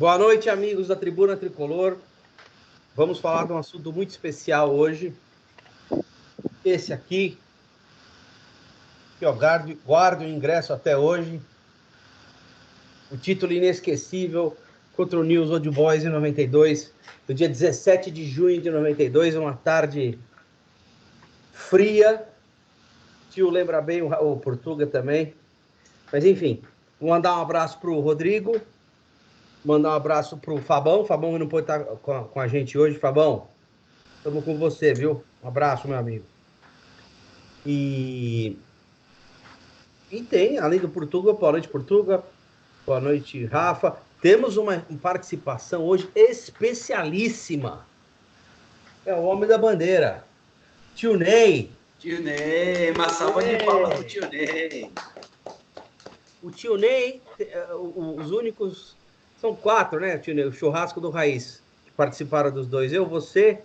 Boa noite, amigos da Tribuna Tricolor. Vamos falar de um assunto muito especial hoje. Esse aqui, que eu guardo o ingresso até hoje. O título inesquecível contra o News Old Boys em 92, no dia 17 de junho de 92, uma tarde fria. Tio lembra bem, o Portuga também. Mas enfim, vou mandar um abraço para o Rodrigo, mandar um abraço para o Fabão. Fabão não pode estar com a gente hoje. Fabão, estamos com você, viu? Um abraço, meu amigo. E tem, além do Portuga, boa noite, Portuga. Boa noite, Rafa. Temos uma participação hoje especialíssima. É o homem da bandeira, Tio Ney. Tio Ney, uma salva de palmas pro Tio Ney. O Tio Ney, os únicos, são 4, né, Tio Ney? O churrasco do Raiz, que participaram dos dois. Eu, você,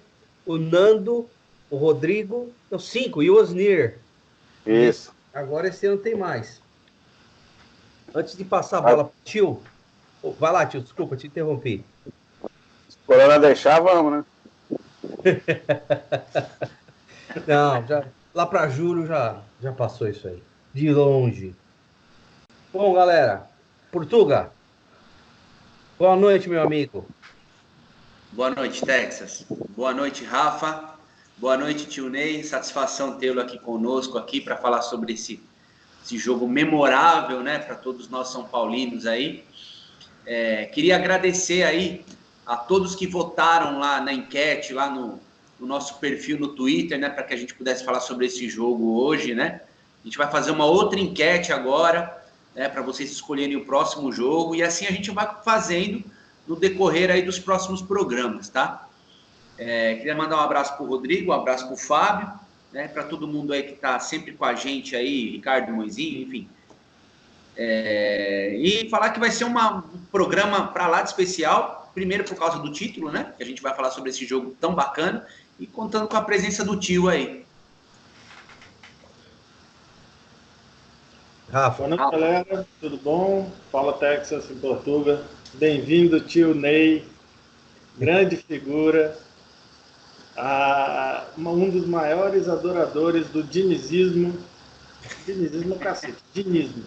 o Nando, o Rodrigo, não, 5, e o Osnir. Isso. Agora esse ano tem mais. Antes de passar a bola pro tio, vai lá, tio, desculpa, te interrompi. Se o Corona deixar, vamos, né? Não, lá para julho já passou isso aí. De longe. Bom, galera, Portuga, boa noite, meu amigo. Boa noite, Texas. Boa noite, Rafa. Boa noite, Tio Ney. Satisfação tê-lo aqui conosco aqui para falar sobre esse jogo memorável, né, para todos nós São Paulinos aí. Queria agradecer aí a todos que votaram lá na enquete, lá no nosso perfil no Twitter, né, para que a gente pudesse falar sobre esse jogo hoje, né. A gente vai fazer uma outra enquete agora, né, para vocês escolherem o próximo jogo, e assim a gente vai fazendo no decorrer aí dos próximos programas, tá? Queria mandar um abraço para o Rodrigo, um abraço para o Fábio, né, para todo mundo aí que está sempre com a gente aí, Ricardo Moizinho, enfim. E falar que vai ser um programa para lá de especial, primeiro por causa do título, né, que a gente vai falar sobre esse jogo tão bacana, e contando com a presença do tio aí. Rafa. Boa noite, galera, tudo bom? Fala, Texas, em Portugal. Bem-vindo, tio Ney, grande figura. Um dos maiores adoradores do dinizismo. Dinizismo é cacete, dinismo.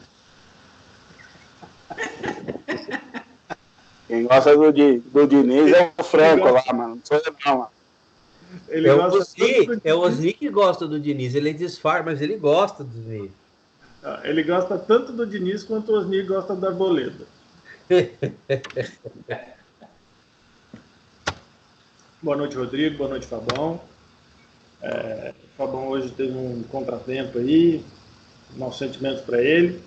Quem gosta do Diniz é o Franco lá, mano. Não sou eu, não, mano. É o Osni que gosta do Diniz. Ele disfarça, mas ele gosta do Diniz. Ele gosta tanto do Diniz quanto o Osni gosta da Arboleda. Boa noite, Rodrigo. Boa noite, Fabão. O Fabão hoje teve um contratempo aí. Nossos sentimentos para ele.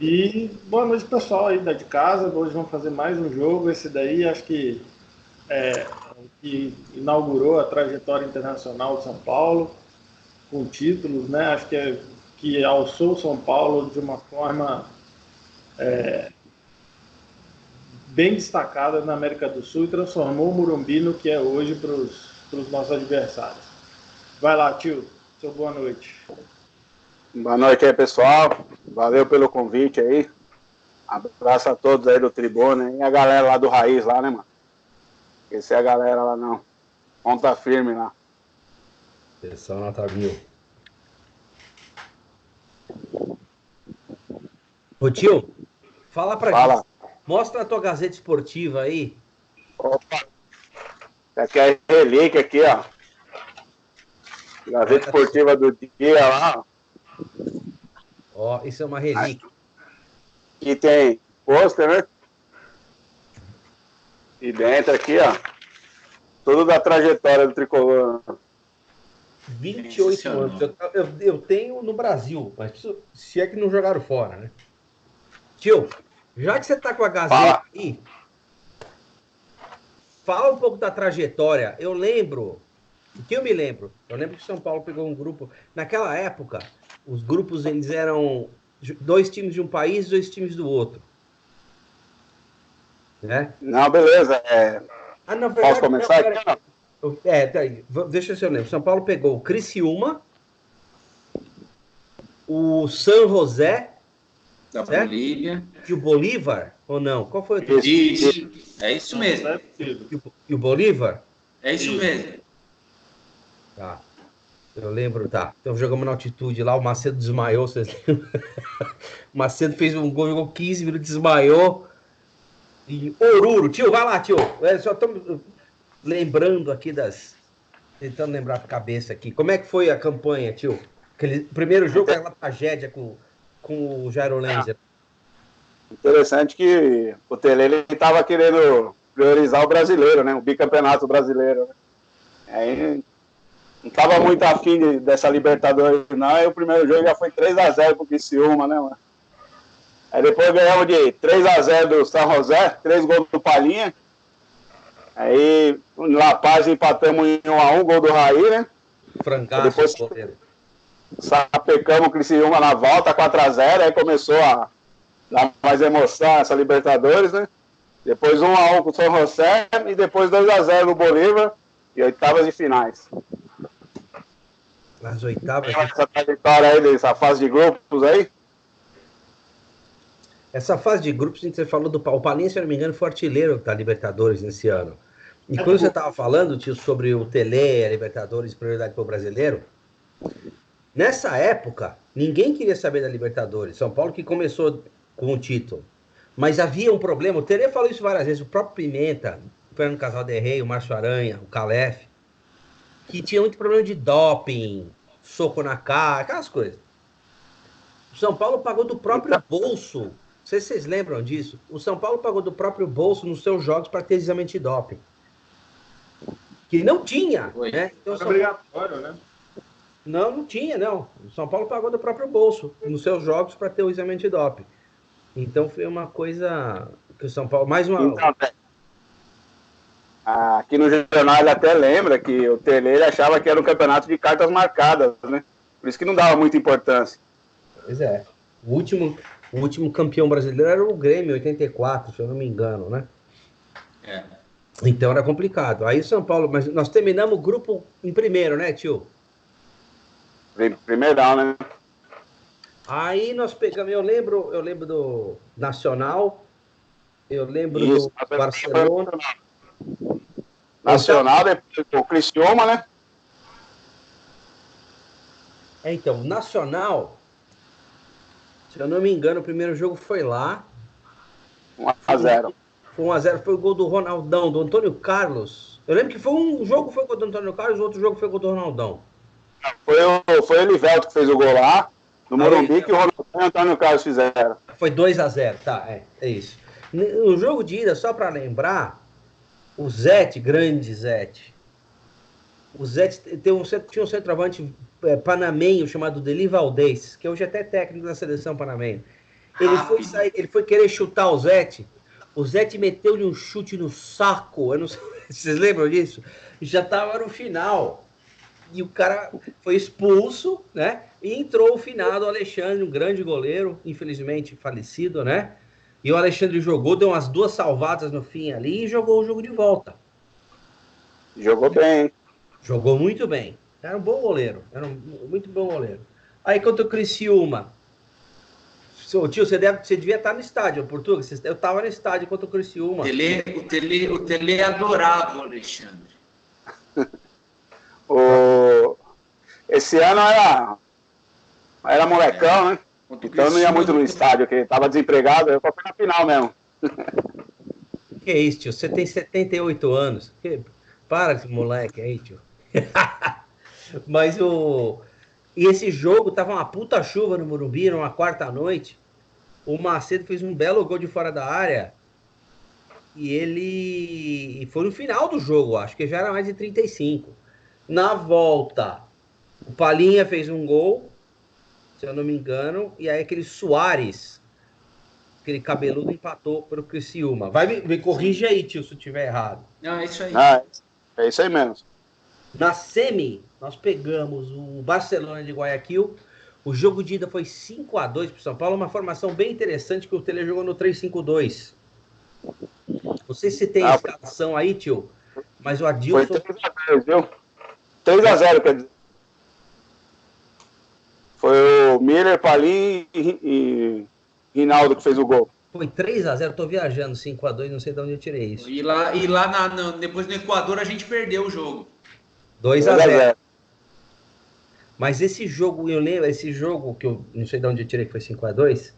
E boa noite, pessoal aí de casa. Hoje vamos fazer mais um jogo. Esse daí acho que que inaugurou a trajetória internacional de São Paulo com títulos, né? Acho que alçou São Paulo de uma forma bem destacada na América do Sul e transformou o Morumbi no que é hoje para os nossos adversários. Vai lá, tio. Seu boa noite. Boa noite aí, pessoal. Valeu pelo convite aí. Abraço a todos aí do Tribuna e a galera lá do Raiz lá, né, mano? Essa é a galera lá, não. Ponta firme lá. Atenção, nota 1000. Ô, tio, fala pra gente. Mostra a tua Gazeta Esportiva aí. Opa. Aqui é a relíquia aqui, ó. Gazeta Esportiva do dia lá, ó. Isso é uma relíquia. Aqui tem pôster, né? E dentro aqui, ó. Tudo da trajetória do Tricolor. 28 anos. Eu tenho no Brasil, mas se é que não jogaram fora, né? Tio, já que você tá com a Gazeta aí, fala um pouco da trajetória. Eu lembro, o que eu me lembro? Eu lembro que o São Paulo pegou um grupo. Naquela época, os grupos eles eram 2 times de um país e 2 times do outro. Né? Não, beleza. Na verdade, posso começar aqui? Deixa eu ver se eu lembro. São Paulo pegou o Criciúma, o San José Da certo? Bolívia. E o Bolívar, ou não? Qual foi o outro? Isso, é isso mesmo. E o Bolívar? É isso mesmo. Tá. Eu lembro, tá. Então jogamos na altitude lá, o Macedo desmaiou, vocês lembram? O Macedo fez um gol, jogou 15 minutos, desmaiou. E Oruro, tio, vai lá, tio. Só estamos lembrando aqui tentando lembrar a cabeça aqui. Como é que foi a campanha, tio? Aquele primeiro jogo, aquela tragédia com o Jairo Lenzer. Interessante que o Tele ele estava querendo priorizar o brasileiro, né? O bicampeonato brasileiro. Né? Aí não estava muito afim dessa Libertadores, não. Aí o primeiro jogo já foi 3-0 pro Criciúma, né, mano? Aí depois ganhamos de 3-0 do São José, 3 gols do Palinha. Aí em La Paz empatamos em 1-1, gol do Raí, né? Frangaço, depois sapecamos o Criciúma na volta, 4-0, aí começou a dar mais emoção essa Libertadores, né? Depois 1-1 com o São José e depois 2-0 no Bolívar e oitavas de finais. As oitavas. Essa trajetória aí dessa fase de grupos aí? Essa fase de grupos, você falou do Palinha, se eu não me engano, foi artilheiro da Libertadores nesse ano. E quando você estava falando, tio, sobre o Tele, a Libertadores, prioridade para o brasileiro, nessa época, ninguém queria saber da Libertadores. São Paulo que começou com o título. Mas havia um problema, o Tele falou isso várias vezes, o próprio Pimenta, o Fernando Casal de Rey, o Márcio Aranha, o Calef, que tinha muito problema de doping, soco na cara, aquelas coisas. O São Paulo pagou do próprio bolso. Não sei se vocês lembram disso. O São Paulo pagou do próprio bolso nos seus jogos para ter exame de doping. Que não tinha. Né? Então, era obrigatório, né? Não tinha, não. O São Paulo pagou do próprio bolso nos seus jogos para ter o exame de doping. Então foi uma coisa que o São Paulo... Mais uma... Então, aqui no jornal ele até lembra que o Tele achava que era um campeonato de cartas marcadas, né? Por isso que não dava muita importância. Pois é. O último campeão brasileiro era o Grêmio, 84, se eu não me engano, né? É. Então era complicado. Aí o São Paulo... Mas nós terminamos o grupo em primeiro, né, tio? Primeirão, né? Aí nós pegamos... Eu lembro do Nacional, eu lembro Isso, do Barcelona... Nacional, depois o Criciúma, né? Então, Nacional, se eu não me engano, o primeiro jogo foi lá. 1-0. Foi 1-0, foi o gol do Ronaldão, do Antônio Carlos. Eu lembro que foi um jogo foi com o do Antônio Carlos, o outro jogo foi com o do Ronaldão. Foi o Elivelto que fez o gol lá, no Morumbi, que o Ronaldão e o Antônio Carlos fizeram. Foi 2-0, tá, é isso. No jogo de ida, só para lembrar, o Zete, grande Zete, o Zete tinha um centroavante panamenho chamado Deli Valdez, que hoje até é técnico da seleção panamenha. Ele foi querer chutar o Zete meteu-lhe um chute no saco, eu não sei, vocês lembram disso? Já estava no final, e o cara foi expulso, né? E entrou o finado Alexandre, um grande goleiro, infelizmente falecido, né? E o Alexandre jogou, deu umas 2 salvadas no fim ali e jogou o jogo de volta. Jogou bem. Jogou muito bem. Era um bom goleiro. Era um muito bom goleiro. Aí contra o Criciúma. Tio, você devia estar no estádio, Portugal. Eu estava no estádio contra o Criciúma. O Tele adorava o Alexandre. Esse ano era molecão, né? Então não ia muito no estádio, porque estava desempregado, eu fui na final mesmo. Que é isso, tio? Você tem 78 anos. Para esse moleque aí, tio. Mas E esse jogo tava uma puta chuva no Morumbi, numa quarta noite. O Macedo fez um belo gol de fora da área. E foi no final do jogo, acho que já era mais de 35. Na volta, o Palinha fez um gol, se eu não me engano, e aí aquele Soares, aquele cabeludo, empatou para o Criciúma. Me corrige aí, tio, se eu estiver errado. Não, é isso aí. É isso aí mesmo. Na semi, nós pegamos o Barcelona de Guayaquil. O jogo de ida foi 5-2 para o São Paulo, uma formação bem interessante que o Tele jogou no 3-5-2. Não sei se tem escalação aí, tio, mas o Adilson... Foi 3-0, viu? 3-0, quer dizer. Foi o Miller, Palim e Rinaldo que fez o gol. Foi 3-0, tô viajando, 5-2, não sei de onde eu tirei isso. E lá depois no Equador a gente perdeu o jogo. 2-0. Mas esse jogo, eu lembro, esse jogo que eu não sei de onde eu tirei que foi 5-2,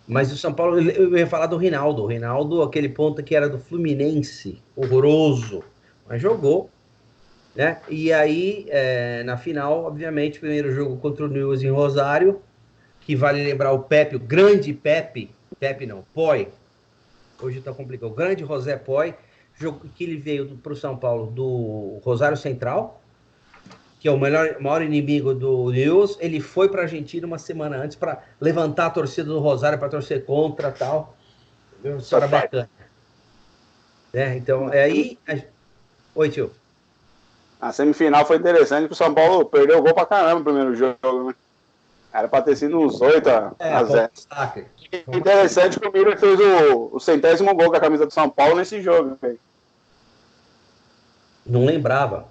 mas o São Paulo, eu ia falar do Rinaldo. O Rinaldo, aquele ponta que era do Fluminense, horroroso, mas jogou, né? E aí, na final, obviamente, primeiro jogo contra o Newell's em Rosário, que vale lembrar o Pepe, o grande Pepe não, Poi, hoje tá complicado, o grande José Poi, jogo que ele veio para o São Paulo do Rosário Central, que é o maior inimigo do Newell's. Ele foi para a Argentina uma semana antes para levantar a torcida do Rosário para torcer contra tal. Uma história bacana. Então, aí... Oi, tio. A semifinal foi interessante, porque o São Paulo perdeu o gol pra caramba no primeiro jogo, né? Era pra ter sido uns 8-0. Interessante que o Miller fez o 100º gol com a camisa do São Paulo nesse jogo. Véio. Não lembrava.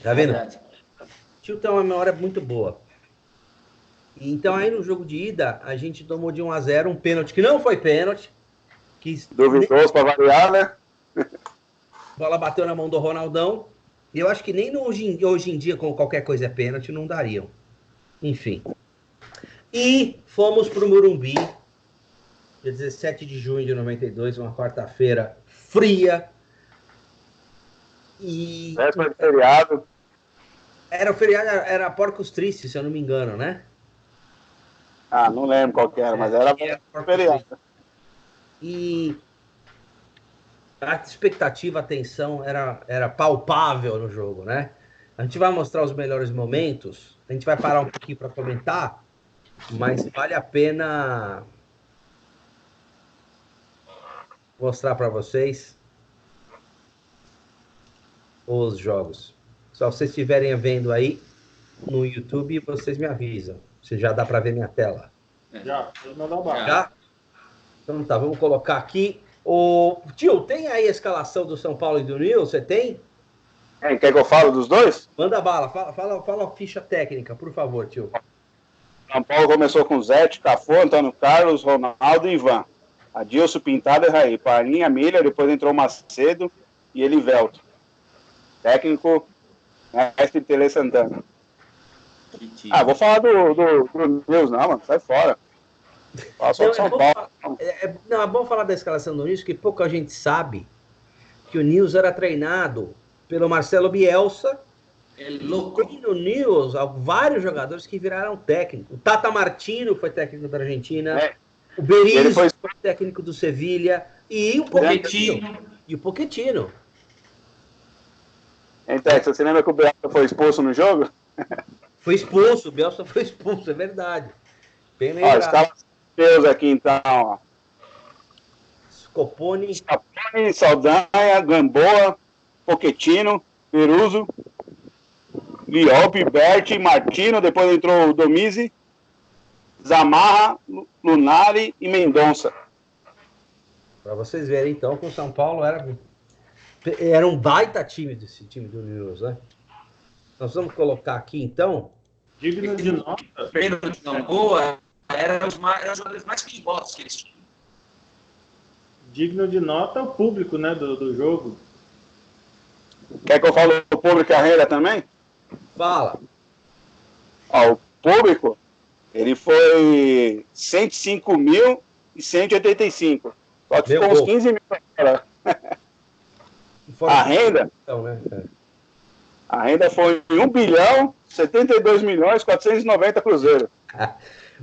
Tá vendo? Tio tem uma memória muito boa. Então aí no jogo de ida, a gente tomou de 1-0 um pênalti que não foi pênalti. Duvidoso pra variar, né? A bola bateu na mão do Ronaldão. E eu acho que nem hoje em dia, com qualquer coisa é pênalti, não dariam. Enfim. E fomos pro Morumbi, dia 17 de junho de 92, uma quarta-feira fria. E... Véspera de feriado. Era o feriado, era Porcos Tristes, se eu não me engano, né? Ah, não lembro qual que era, mas era feriado. E a expectativa, a tensão era palpável no jogo, né? A gente vai mostrar os melhores momentos, a gente vai parar um pouquinho para comentar, mas vale a pena mostrar para vocês os jogos. Só vocês estiverem vendo aí no YouTube, vocês me avisam. Se já dá para ver minha tela. Já, pode mandar o barco. Já? Então tá, vamos colocar aqui. Tio, tem aí a escalação do São Paulo e do Newell's? Você tem? Quer que eu fale dos dois? Manda bala, fala a ficha técnica, por favor, tio. São Paulo começou com Zete, Cafu, Antônio Carlos, Ronaldo e Ivan. Adilson, Pintado e Raí. Parlinha, Miller, depois entrou Macedo e Elivelto. Técnico, Mestre Tele Santana. Vou falar do Newell's, não, mano, sai fora. Fala só do São Paulo. É bom falar da escalação do Newell's, que pouca gente sabe que o Newell's era treinado pelo Marcelo Bielsa. É louco. E no Newell's, há vários jogadores que viraram técnico. O Tata Martino foi técnico da Argentina. O Berizzo foi técnico do Sevilha. E o Pochettino. E o Pochettino. Então, você lembra que o Bielsa foi expulso no jogo? Foi expulso, o Bielsa foi expulso, é verdade. Bem lembrado. Os caras meus aqui, então, ó. Scopone, Saldanha, Gamboa, Pochettino, Peruzzo, Liop, Berti, Martino, depois entrou o Domizi, Zamarra, Lunari e Mendonça. Para vocês verem, então, que o São Paulo era um baita time desse time do Newell's, né? Nós vamos colocar aqui, então... Digno de nota. Pênalti não boa, eram os jogadores mais perigosos que eles tinham. Digno de nota é o público, né, do jogo. Quer que eu fale do público e a renda também? Fala. O público, ele foi 105.185. Só que ficou uns 15 mil. A renda... Então, né? A renda foi 1.072.490 cruzeiros.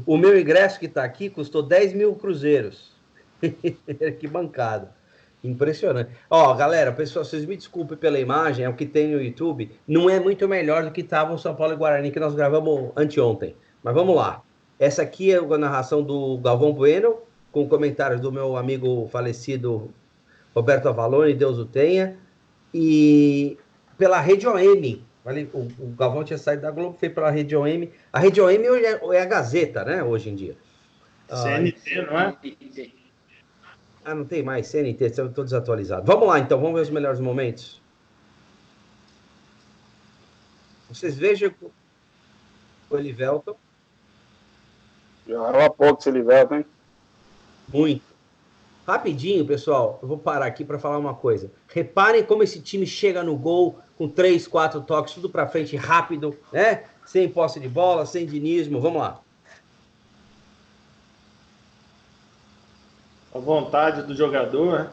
O meu ingresso que está aqui custou 10 mil cruzeiros. Que bancada. Impressionante. Galera, pessoal, vocês me desculpem pela imagem, é o que tem no YouTube. Não é muito melhor do que estava o São Paulo e Guarani, que nós gravamos anteontem. Mas vamos lá. Essa aqui é a narração do Galvão Bueno, com comentários do meu amigo falecido Roberto Avalone, Deus o tenha. E pela Rede OM. O Galvão tinha saído da Globo, foi pela Rede OM. A Rede OM hoje é a Gazeta, né? Hoje em dia. CNT, não é? Não tem mais CNT, estou desatualizado. Vamos lá, então, vamos ver os melhores momentos. Vocês vejam o Elivelton. Jogaram há pouco esse Elivelton, hein? Muito. Rapidinho, pessoal, eu vou parar aqui para falar uma coisa. Reparem como esse time chega no gol com 3, 4 toques, tudo para frente rápido, né? Sem posse de bola, sem dinismo. Vamos lá. A vontade do jogador, né?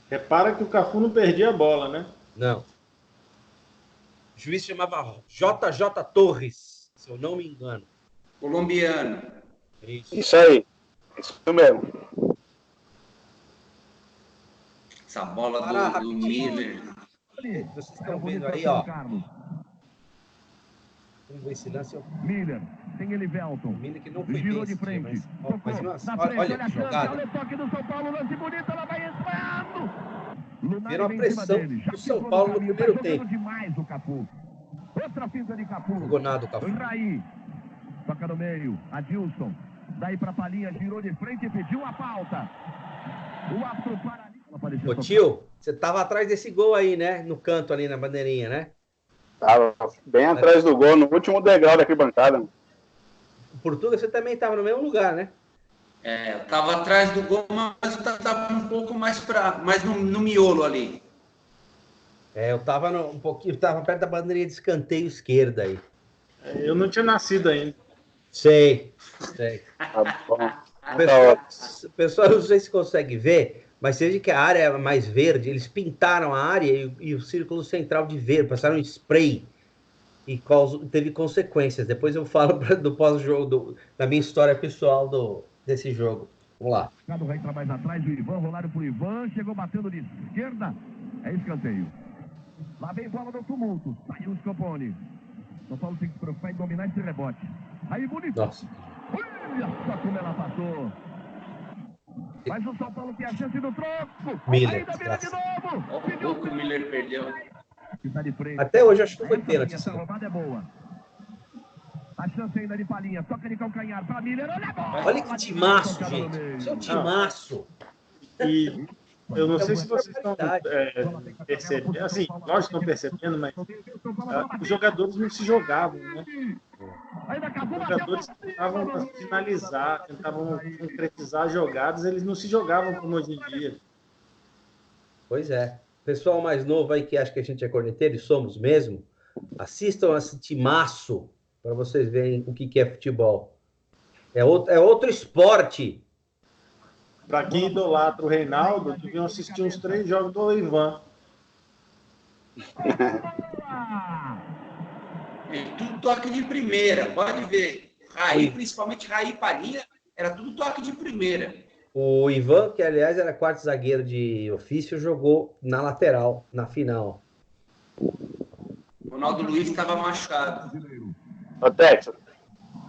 Repara que o Cafu não perdia a bola, né? Não. O juiz chamava JJ Torres, se eu não me engano. Colombiano. Isso aí. Isso mesmo. Essa bola do Miller. Vocês estão vendo aí, ó. Vamos ver esse lance. Miller, tem Elivelton. Miller que não foi girou bem de frente. olha que jogada. Olha o toque do São Paulo, lance bonito, ela vai entrando. Viram a pressão do São Paulo no primeiro tempo. Demais o Cafu. Outra finta de Cafu. Jogou nada o Cafu. Raí. Toca no meio. Adilson. Daí pra Palinha, girou de frente e pediu a falta. O árbitro para ali. Ô tio, você tava atrás desse gol aí, né? No canto ali na bandeirinha, né? Tava bem atrás do gol, no último degrau da arquibancada. Portuga, você também tava no mesmo lugar, né? É, eu tava atrás do gol, mas eu tava um pouco mais no miolo ali. É, eu tava um pouquinho, tava perto da bandeirinha de escanteio esquerda aí. Eu não tinha nascido ainda. Sei. Tá bom. Pessoal, não sei se consegue ver, mas você vê que a área é mais verde, eles pintaram a área e o círculo central de verde, passaram um spray e teve consequências. Depois eu falo do pós-jogo, da minha história pessoal desse jogo. Vamos lá. Vai entrar mais atrás, o Ivan, rolaram pro Ivan, chegou batendo de esquerda, é escanteio. Lá vem bola do tumulto, saiu o Scamponi. São Paulo tem que se preocupar em dominar esse rebote. Aí bonito. Nossa. Olha só como ela passou. Mas o São Paulo tem a chance do troco. Miller, Ainda Miller de novo. Olha o gol que o Miller perdeu. Até hoje acho que foi pênalti. Essa roubada é boa. A chance ainda de Palinha. Toca de calcanhar para Miller. Olha a bola. Olha que timaço, gente. Isso é um timaço. E eu não sei se vocês estão percebendo, assim, nós estamos percebendo, mas os jogadores não se jogavam, né? Os jogadores tentavam finalizar, tentavam concretizar jogadas, eles não se jogavam como hoje em dia. Pois é. Pessoal mais novo aí que acha que a gente é corneteiro, e somos mesmo, assistam esse timaço para vocês verem o que é futebol. É outro esporte. Para quem idolatra o Reinaldo, deviam assistir uns 3 jogos do Ivan. Tudo toque de primeira, pode ver. Raí, principalmente Raí e Palinha, era tudo toque de primeira. O Ivan, que aliás era quarto zagueiro de ofício, jogou na lateral, na final. O Ronaldo Luiz estava machucado. Ô, Texas.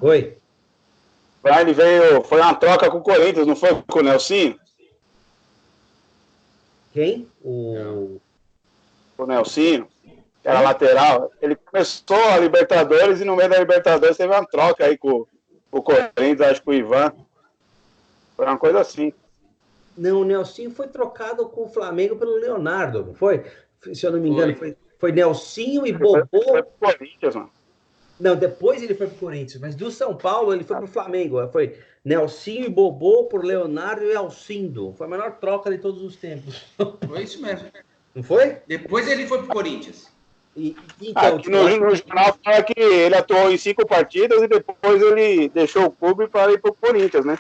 Oi? Ele foi uma troca com o Corinthians, não foi com o Nelsinho? Quem? O Nelsinho, que era lateral. Ele começou a Libertadores e no meio da Libertadores teve uma troca aí com o Corinthians, acho que o Ivan. Foi uma coisa assim. Não, o Nelsinho foi trocado com o Flamengo pelo Leonardo, não foi? Se eu não me engano, foi Nelsinho e Bobô. Foi pro Corinthians, mano. Não, depois ele foi pro Corinthians, mas do São Paulo ele foi pro Flamengo. Foi Nelsinho e Bobô por Leonardo e Alcindo. Foi a menor troca de todos os tempos. Foi isso mesmo. Não foi? Depois ele foi pro Corinthians. Então, aqui no jornal fala que ele atuou em 5 partidas e depois ele deixou o clube para ir pro Corinthians, né?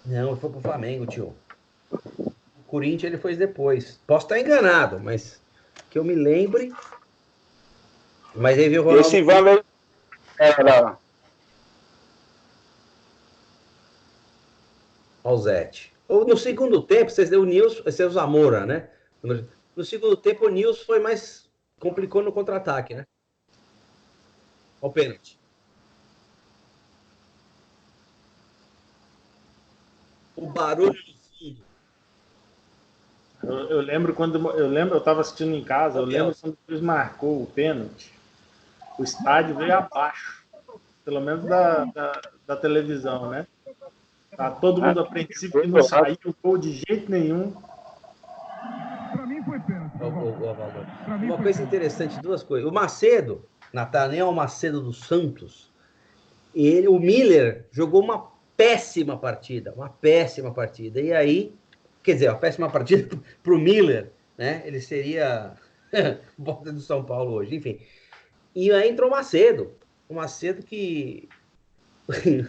Não, ele foi pro Flamengo, tio. O Corinthians ele foi depois. Posso estar enganado, mas que eu me lembre. Mas aí veio o Ronaldo. Esse Ivan era Alzete. Ou no segundo tempo, vocês deu o Nils, esse é o Zamora, né? No segundo tempo, o Nils foi mais. Complicou no contra-ataque, né? Olha o pênalti. O barulho do fundo. Eu lembro eu estava assistindo em casa, eu lembro quando o Luiz marcou o pênalti, o estádio veio abaixo, pelo menos da televisão, né? Tá todo mundo apreensivo que não saiu o gol de jeito nenhum. Pra mim foi pênalti. Valor. Uma coisa interessante, duas coisas. O Macedo, Nathaniel Macedo dos Santos, o Miller jogou uma péssima partida. E aí, quer dizer, uma péssima partida para o Miller, né? Ele seria volta do São Paulo hoje, enfim. E aí entrou o Macedo que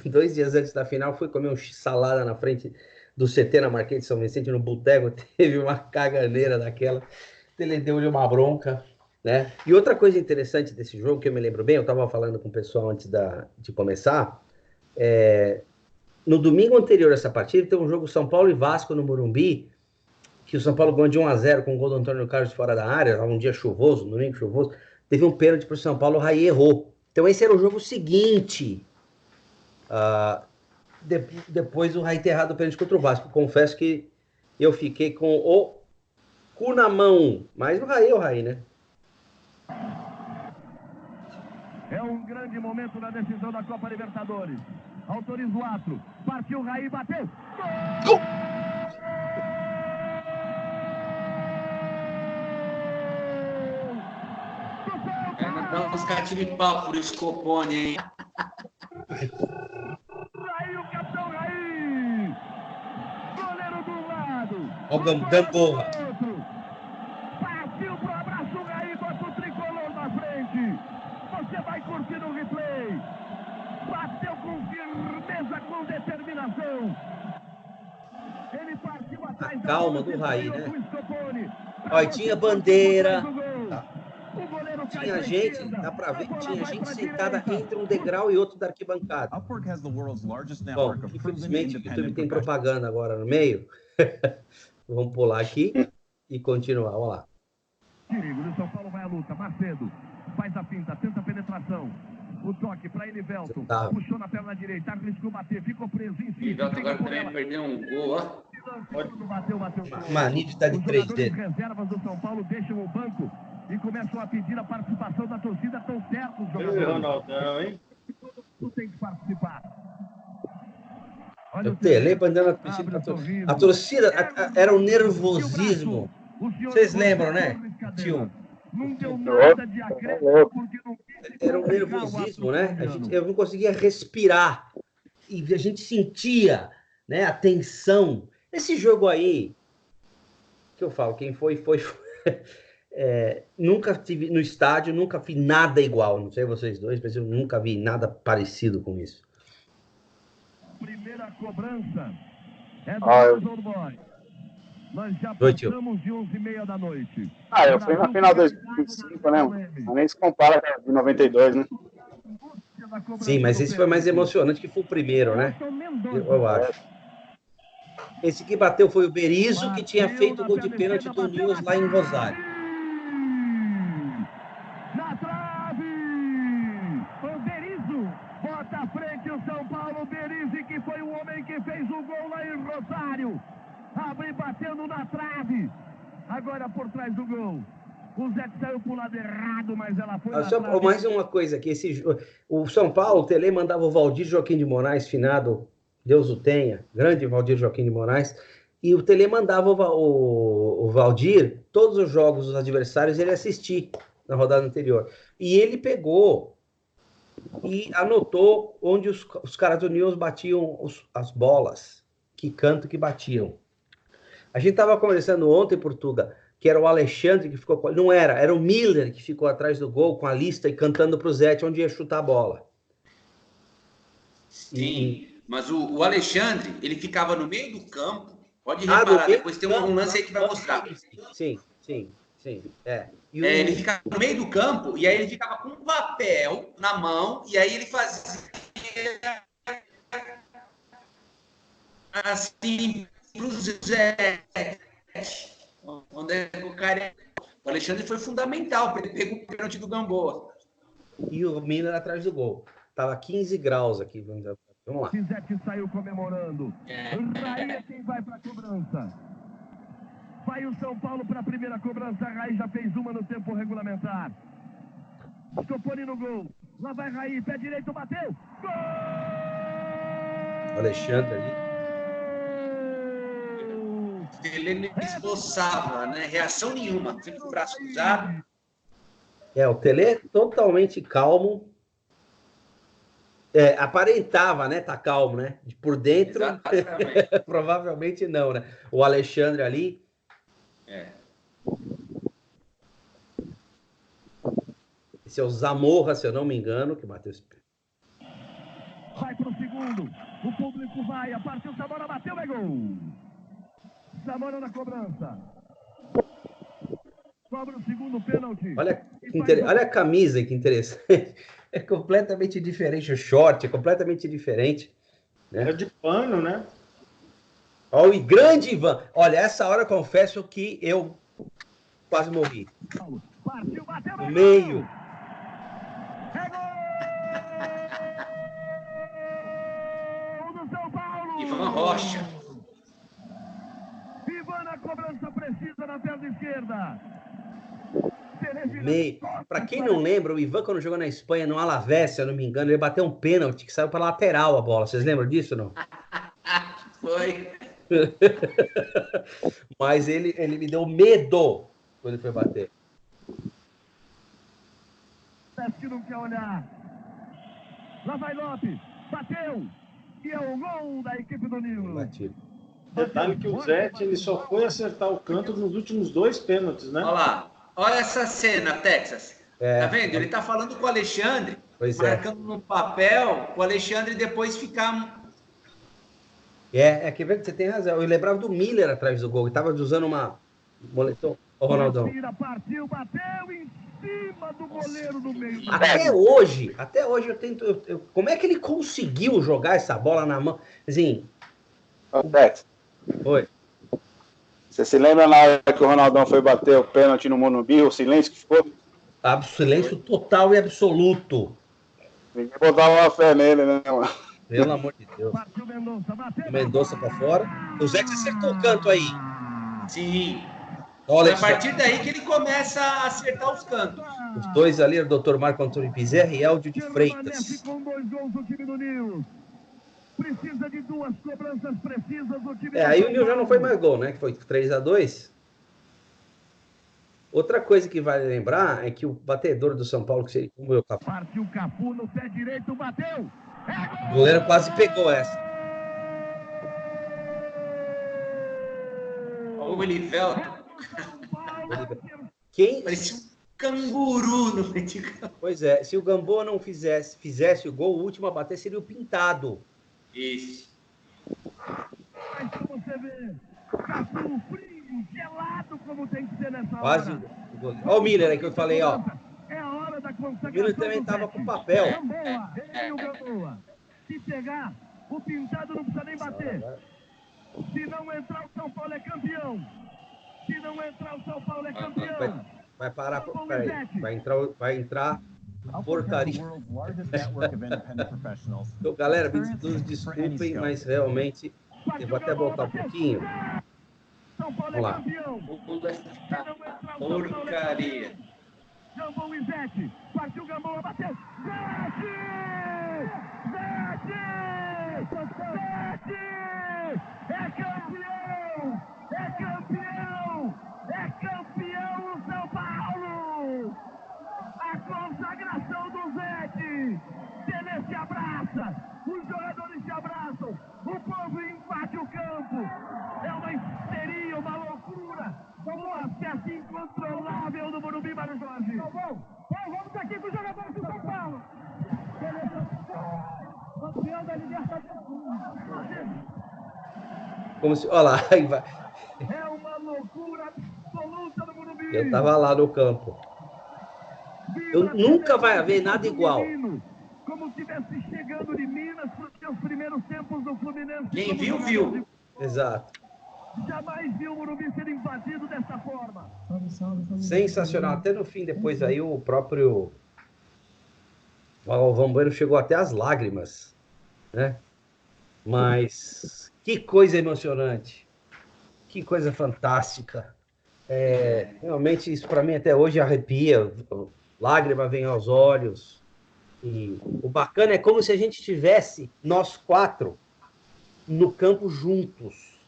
2 dias antes da final foi comer um salada na frente do CT na Marquês de São Vicente, no boteco, teve uma caganeira daquela, ele deu-lhe uma bronca, né? E outra coisa interessante desse jogo, que eu me lembro bem, eu estava falando com o pessoal antes de começar, no domingo anterior a essa partida, teve um jogo São Paulo e Vasco no Morumbi, que o São Paulo ganhou de 1-0 com o gol do Antônio Carlos de fora da área, um dia chuvoso, domingo chuvoso, teve um pênalti para o São Paulo, o Raí errou. Então esse era o jogo seguinte, depois o Raí ter errado o pênalti contra o Vasco. Confesso que eu fiquei com o cu na mão, mas o Raí, né? É um grande momento na decisão da Copa Libertadores. Autoriza o ato. Partiu o Raí, bateu. Gol! Não os caras de pau por Scopone, hein? Raí, o capitão Raí. Goleiro de um lado. Ó o Gangorra. Partiu pro abraço, o Raí, bota o tricolor na frente. Você vai curtir o replay. Bateu com firmeza, com determinação. Ele partiu atrás da calma do Raí, né? Olha, tinha bandeira. Tá. Tinha gente, dá pra ver que tinha gente sentada entre um degrau e outro da arquibancada. Bom, infelizmente o YouTube tem propaganda agora no meio. Vamos pular aqui e continuar, vamos lá. Perigo, o São Paulo vai à luta, Macedo faz a finta, tenta a penetração. O toque para Elivelton, puxou na perna direita, arriscou bater, ficou preso em cima. Elivelton agora também perdeu um gol, ó. Bateu. Manite tá de 3D. Os reservas do São Paulo deixam o banco e começam a pedir a participação da torcida, estão certos os jogadores. Ronaldão, hein? Tu tem que participar. Olha o Tele mandando a torcida era um nervosismo. Vocês lembram, né, tio? Não deu nada de acréscimo porque não... Era um nervosismo, né? Eu não conseguia respirar. E a gente sentia, né, a tensão. Esse jogo aí, que eu falo, quem foi. Nunca tive no estádio, nunca vi nada igual. Não sei vocês dois, mas eu nunca vi nada parecido com isso. Primeira cobrança é do Old Boy. Nós já passamos de 11h30 da noite. Eu fui na final de 2005, né? Mas nem se compara com a de 92, né? Sim, mas esse foi mais emocionante que foi o primeiro, né? Eu acho. Esse que bateu foi o Berizzo, que tinha feito o gol de pênalti do Nils lá em Rosário. Na trave! O Berizzo bota à frente o São Paulo. Berizzo, que foi o homem que fez o gol lá em Rosário. Abre batendo na trave. Agora por trás do gol. O Zé saiu pro lado errado, mas ela foi só mais uma coisa aqui. O São Paulo, o Tele mandava o Valdir Joaquim de Moraes, finado, Deus o tenha, grande Valdir Joaquim de Moraes, e o Tele mandava o Valdir, todos os jogos dos adversários, ele assistir na rodada anterior. E ele pegou e anotou onde os caras do Nils batiam as bolas, que canto que batiam. A gente estava conversando ontem, Portuga, que era o Alexandre que ficou... Não era o Miller que ficou atrás do gol com a lista e cantando para o Zete onde ia chutar a bola. Sim, mas o Alexandre, ele ficava no meio do campo. Pode reparar, depois tem um lance aí que vai mostrar. Sim. Ele ficava no meio do campo e aí ele ficava com um papel na mão e aí ele fazia assim pro Zé. Onde é que o cara... O Alexandre foi fundamental, porque ele pegou o pênalti do Gamboa. E o Miller atrás do gol. Tava 15 graus aqui. Vamos lá. Zete saiu comemorando. Raí é quem vai para a cobrança. Vai o São Paulo para a primeira cobrança. Raí já fez uma no tempo regulamentar. Scopone no gol. Lá vai Raí, pé direito, bateu. Gol! Alexandre ali. Tele não esboçava, né? Reação nenhuma, sempre com o braço cruzado. O Tele totalmente calmo. Aparentava, né? Tá calmo, né? Por dentro, provavelmente não, né? O Alexandre ali. Esse é o Zamorra, se eu não me engano, que bateu esse pé. Vai pro segundo. O público vai. A partir do Zamora bateu, é gol. Zamora na cobrança. Cobra o segundo pênalti. Olha a camisa, que interessante. É completamente diferente. O short é completamente diferente. Né? É de pano, né? Olha o grande Ivan. Olha, essa hora eu confesso que eu quase morri. Partiu, bateu, no meio. É gol do São Paulo. Ivan Rocha. Ivan na cobrança precisa na perna esquerda. Para quem não lembra, o Ivan, quando jogou na Espanha, no Alavés, se eu não me engano, ele bateu um pênalti que saiu para lateral a bola. Vocês lembram disso, não? Foi. Mas ele me deu medo quando ele foi bater. Parece que não quer olhar. Lá vai Lopes. Bateu. E é o gol da equipe do Nilo. Batido. Detalhe que o Zete ele só foi acertar o canto nos últimos 2 pênaltis, né? Olha lá. Olha essa cena, Texas. Tá vendo? Ele tá falando com o Alexandre, marcando no papel, o Alexandre depois ficar... Que você tem razão. Eu lembrava do Miller atrás do gol. Ele tava usando uma moletom. Ô, Ronaldão. Partiu, bateu em cima do goleiro do meio. Até hoje eu tento... como é que ele conseguiu jogar essa bola na mão? Assim... Oi. Você se lembra na hora que o Ronaldão foi bater o pênalti no Morumbi, o silêncio que ficou? Silêncio total e absoluto. Ninguém botava fé nele, né, mano? Pelo amor de Deus. O Mendonça pra fora. O Zé acertou o canto aí. Sim. Olha, a partir daí que ele começa a acertar os cantos. Os dois ali, o Dr. Marco Antônio Pizerra e Eldio de Freitas. Com 2 gols do time do Nil. Precisa de 2 cobranças precisas do time. Aí o Nil já não foi mais gol, né? Que foi 3-2. Outra coisa que vale lembrar é que o batedor do São Paulo, que seria como eu, Cafu. Partiu o Cafu no pé direito, bateu. O goleiro quase pegou essa. O Elivelto. Parecia um canguru no meio de campo. Pois é, se o Gamboa não fizesse o gol, o último a bater seria o Pintado. Isso. Mas pra você ver, Cafu frio, gelado como tem que ser nessa hora. Quase. Olha o Miller aí que eu falei, ó. É a hora da consagração. O Miller também tava com papel. Gamboa, ele e o Gamboa. Se pegar, o Pintado não precisa nem bater. Se não entrar, o São Paulo é campeão. Se não entrar, o São Paulo é campeão. Vai parar, peraí. Vai entrar porcaria. Então, galera, nos desculpem, mas realmente eu vou até voltar um pouquinho. Vamos lá. Porcaria. Jambon e Zete. Partiu Gamboa, bateu. Zete! É campeão! É campeão! É campeão o São Paulo! A consagração do Zete! Tele se abraça! Os jogadores se abraçam! O povo invade o campo! É uma histeria, uma loucura! Uma assim incontrolável no Morumbi, Mário Jorge! Vamos aqui com os jogadores do São Paulo! Campeão da Libertadores! Como se... Olha lá, aí vai. É uma loucura absoluta no Morumbi! Eu tava lá no campo. Nunca vai haver nada igual. Como se estivesse chegando de Minas para os seus primeiros tempos do Fluminense. Quem viu, viu. Exato. Jamais viu o Morumbi ser invadido dessa forma. Sensacional. Até no fim, depois aí, o próprio Galvão Bueno chegou até às lágrimas, né? Mas que coisa emocionante. Que coisa fantástica. Realmente, isso para mim até hoje arrepia. Lágrima vem aos olhos. E o bacana é como se a gente tivesse, nós 4, no campo juntos.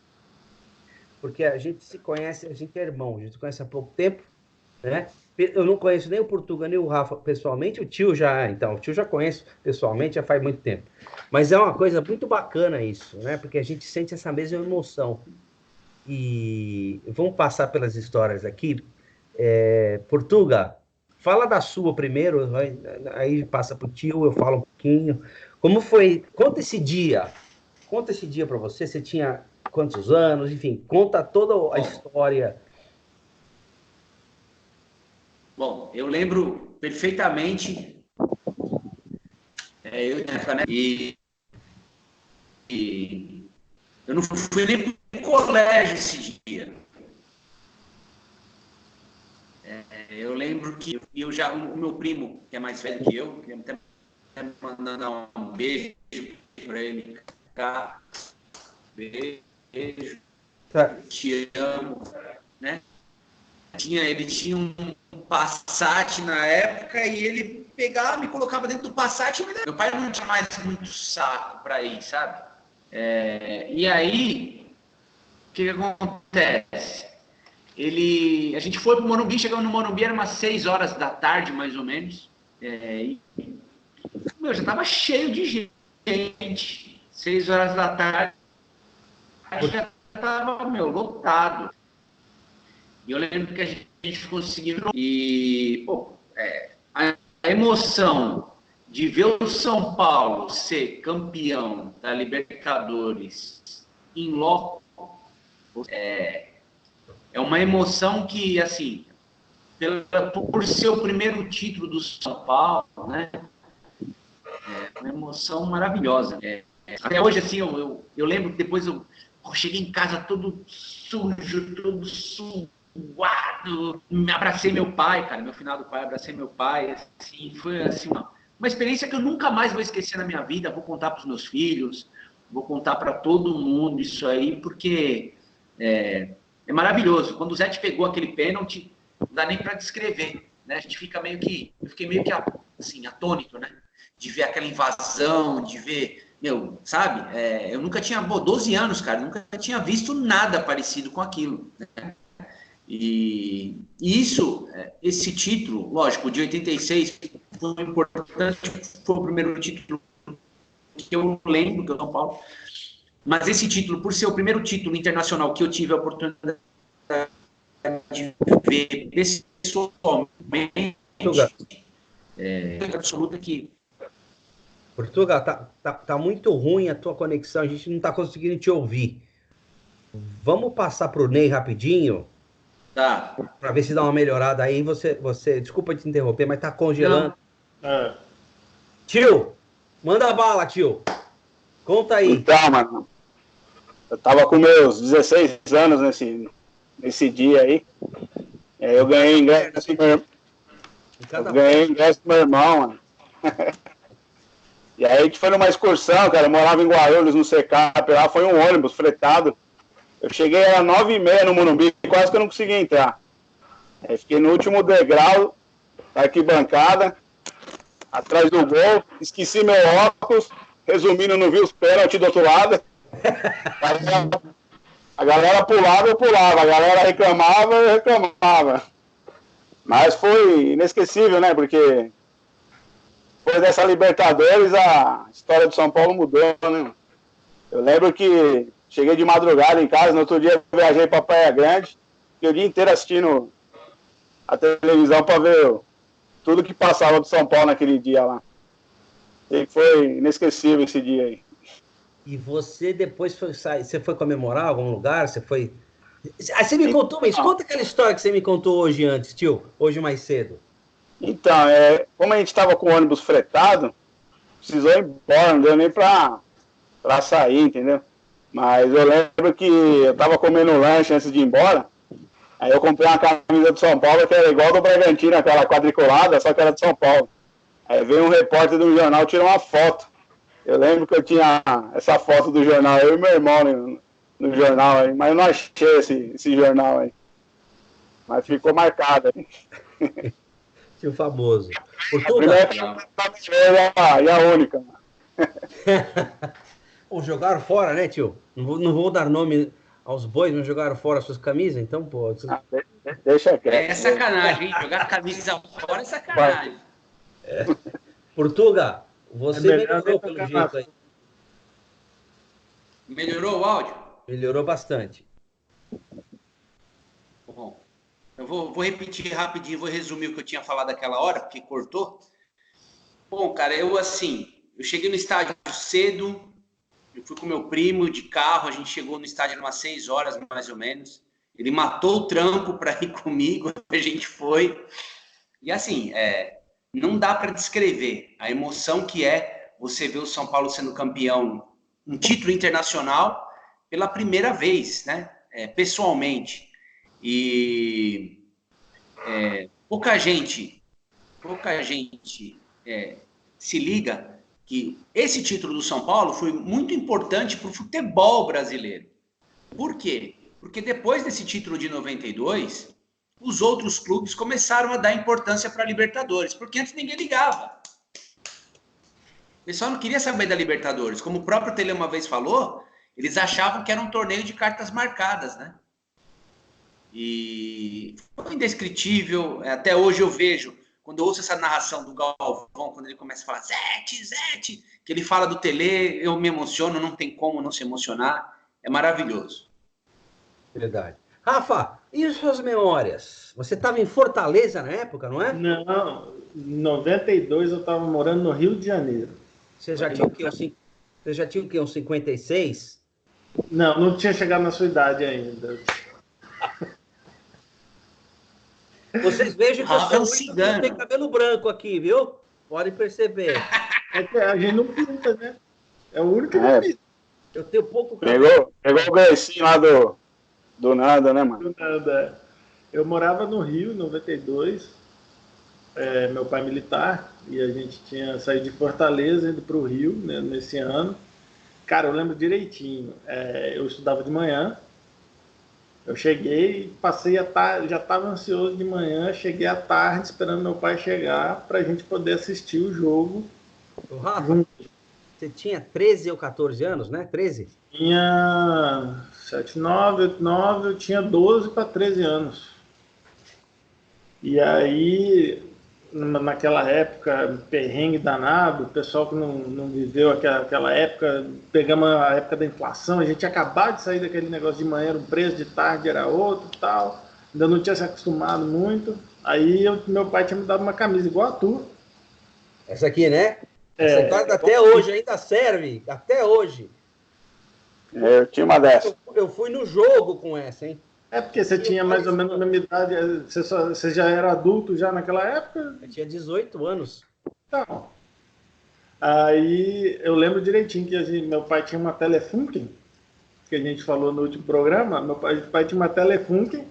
porque a gente se conhece, a gente é irmão, a gente se conhece há pouco tempo, né? Eu não conheço nem o Portuga, nem o Rafa pessoalmente, o tio já, então, o tio já conheço pessoalmente, já faz muito tempo. Mas é uma coisa muito bacana isso, né? Porque a gente sente essa mesma emoção. E vamos passar pelas histórias aqui. Portuga, fala da sua primeiro, aí passa para o tio, eu falo um pouquinho. Como foi? Conta esse dia para você. Você tinha quantos anos? Enfim, conta toda a história. Bom, eu lembro perfeitamente. Eu, né? E eu não fui nem para o colégio esse dia. Eu lembro que o meu primo, que é mais velho que eu, queria até mandar um beijo para ele. Tá? Beijo. Tá. Te amo. Né? Ele tinha um Passat na época e ele pegava, me colocava dentro do Passat. Meu pai não tinha mais muito saco para ir, sabe? E aí, o que acontece? A gente foi para o Morumbi, chegamos no Morumbi, era umas 6 horas da tarde, mais ou menos. Já estava cheio de gente. 6 horas da tarde, já estava, lotado. E eu lembro que a gente conseguiu. E, a emoção de ver o São Paulo ser campeão da Libertadores em loco é uma emoção que, assim, por ser o primeiro título do São Paulo, né? É uma emoção maravilhosa. Até hoje, assim, eu lembro que depois eu cheguei em casa todo sujo, todo suado, me abracei meu pai, cara, meu finado pai, abracei meu pai, assim, foi assim, uma experiência que eu nunca mais vou esquecer na minha vida. Vou contar para os meus filhos, vou contar para todo mundo isso aí, porque é maravilhoso. Quando o Zé pegou aquele pênalti, não dá nem para descrever, né? Eu fiquei meio que assim, atônito, né? De ver aquela invasão, de ver, sabe? Eu nunca tinha, 12 anos, cara, nunca tinha visto nada parecido com aquilo, né? E isso, esse título, lógico, de 86 foi importante, foi o primeiro título que eu lembro do São Paulo, mas esse título, por ser o primeiro título internacional que eu tive a oportunidade de ver pessoalmente, absoluta que... Portuga, tá muito ruim a tua conexão, a gente não tá conseguindo te ouvir. Vamos passar pro Ney rapidinho? Tá. Para ver se dá uma melhorada aí. Você, desculpa te interromper, mas tá congelando. Tio, manda bala, tio. Conta aí. Então, mano, eu tava com meus 16 anos nesse dia aí. Eu ganhei ingresso do meu irmão, mano. E aí a gente foi numa excursão, cara. Eu morava em Guarulhos, no Secap, lá foi um ônibus fretado. Eu cheguei, era 9h30 no Morumbi, quase que eu não consegui entrar. Aí fiquei no último degrau da arquibancada, atrás do gol, esqueci meu óculos, resumindo, não vi os pênaltis do outro lado. A galera pulava, eu pulava, a galera reclamava, eu reclamava. Mas foi inesquecível, né? Porque depois dessa Libertadores, a história do São Paulo mudou, né? Eu lembro que cheguei de madrugada em casa, no outro dia eu viajei para Praia Grande, fiquei o dia inteiro assistindo a televisão para ver tudo que passava do São Paulo naquele dia lá. E foi inesquecível esse dia aí. E você depois você foi comemorar em algum lugar? Você foi... Aí você me contou, mas conta aquela história que você me contou hoje antes, tio, hoje mais cedo. Então, como a gente estava com o ônibus fretado, precisou ir embora, não deu nem para sair, entendeu? Mas eu lembro que eu estava comendo lanche antes de ir embora, aí eu comprei uma camisa do São Paulo que era igual do Bragantino, aquela quadriculada, só que era de São Paulo. Aí veio um repórter do jornal, tirou uma foto. Eu lembro que eu tinha essa foto do jornal, eu e meu irmão no jornal aí, mas eu não achei esse jornal aí. Mas ficou marcado aí. Tio famoso. E a única. Ou jogaram fora, né, tio? Não vou dar nome aos bois, não jogaram fora suas camisas? Então, pô... Deixa quieto. É sacanagem, hein? Jogar a camisa fora é sacanagem. Portuga, você melhor melhorou nem pelo tocar jeito na- aí. Melhorou o áudio? Melhorou bastante. Bom, eu vou repetir rapidinho, vou resumir o que eu tinha falado naquela hora, porque cortou. Bom, cara, eu cheguei no estádio cedo, eu fui com meu primo de carro, a gente chegou no estádio umas 6 horas, mais ou menos. Ele matou o trampo para ir comigo, a gente foi. E assim, não dá para descrever a emoção que é você ver o São Paulo sendo campeão, um título internacional, pela primeira vez, né? Pessoalmente. E pouca gente se liga que esse título do São Paulo foi muito importante para o futebol brasileiro. Por quê? Porque depois desse título de 92, os outros clubes começaram a dar importância para a Libertadores, porque antes ninguém ligava. O pessoal não queria saber da Libertadores. Como o próprio Tele uma vez falou, eles achavam que era um torneio de cartas marcadas, né? E foi indescritível. Até hoje eu vejo, quando eu ouço essa narração do Galvão, quando ele começa a falar Zete, que ele fala do Tele, eu me emociono, não tem como não se emocionar. É maravilhoso. Verdade. Rafa, e as suas memórias? Você estava em Fortaleza na época, não é? Não, em 92 eu estava morando no Rio de Janeiro. Você já tinha o quê? Uns 56? Não tinha chegado na sua idade ainda. Vocês vejam que Rafa é um eu cigano. tenho cabelo branco aqui, viu? Podem perceber. É que a gente não pinta, né? É o único que não pinta. Eu tenho pouco cabelo. Pegou o Bessinho lá do nada, né, mano? Nada. Eu morava no Rio, em 92. Meu pai militar, e a gente tinha saído de Fortaleza, indo para o Rio, né, nesse ano. Cara, eu lembro direitinho. Eu estudava de manhã. Eu cheguei, passei a tarde, já estava ansioso de manhã, cheguei à tarde esperando meu pai chegar para a gente poder assistir o jogo. O Rafa, você tinha 13 ou 14 anos, né? 13? Tinha 7, 9, 8, 9, eu tinha 12 para 13 anos. E aí, naquela época, perrengue danado, o pessoal que não viveu aquela época, pegamos a época da inflação, a gente tinha acabado de sair daquele negócio de manhã, era um preço, de tarde era outro e tal, ainda não tinha se acostumado muito. Aí meu pai tinha me dado uma camisa igual a tua. Essa aqui, né? Essa guarda até hoje, ainda serve, até hoje. Eu tinha uma dessa. Eu fui no jogo com essa, hein? É porque você tinha mais ou menos a mesma idade, você já era adulto já naquela época? Eu tinha 18 anos. Então, aí eu lembro direitinho que meu pai tinha uma Telefunken, que a gente falou no último programa, meu pai tinha uma Telefunken,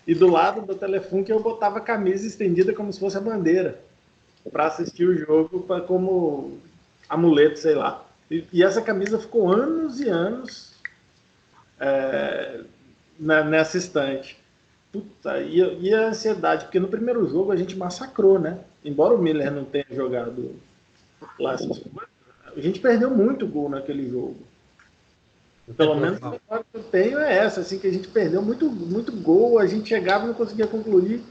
e do lado da Telefunken eu botava a camisa estendida como se fosse a bandeira, para assistir o jogo como amuleto, sei lá. E essa camisa ficou anos e anos nessa estante. Puta, e a ansiedade, porque no primeiro jogo a gente massacrou, né? Embora o Miller não tenha jogado lá essas coisas, a gente perdeu muito gol naquele jogo. Pelo menos a memória que eu tenho é essa, assim, que a gente perdeu muito, muito gol, a gente chegava e não conseguia concluir.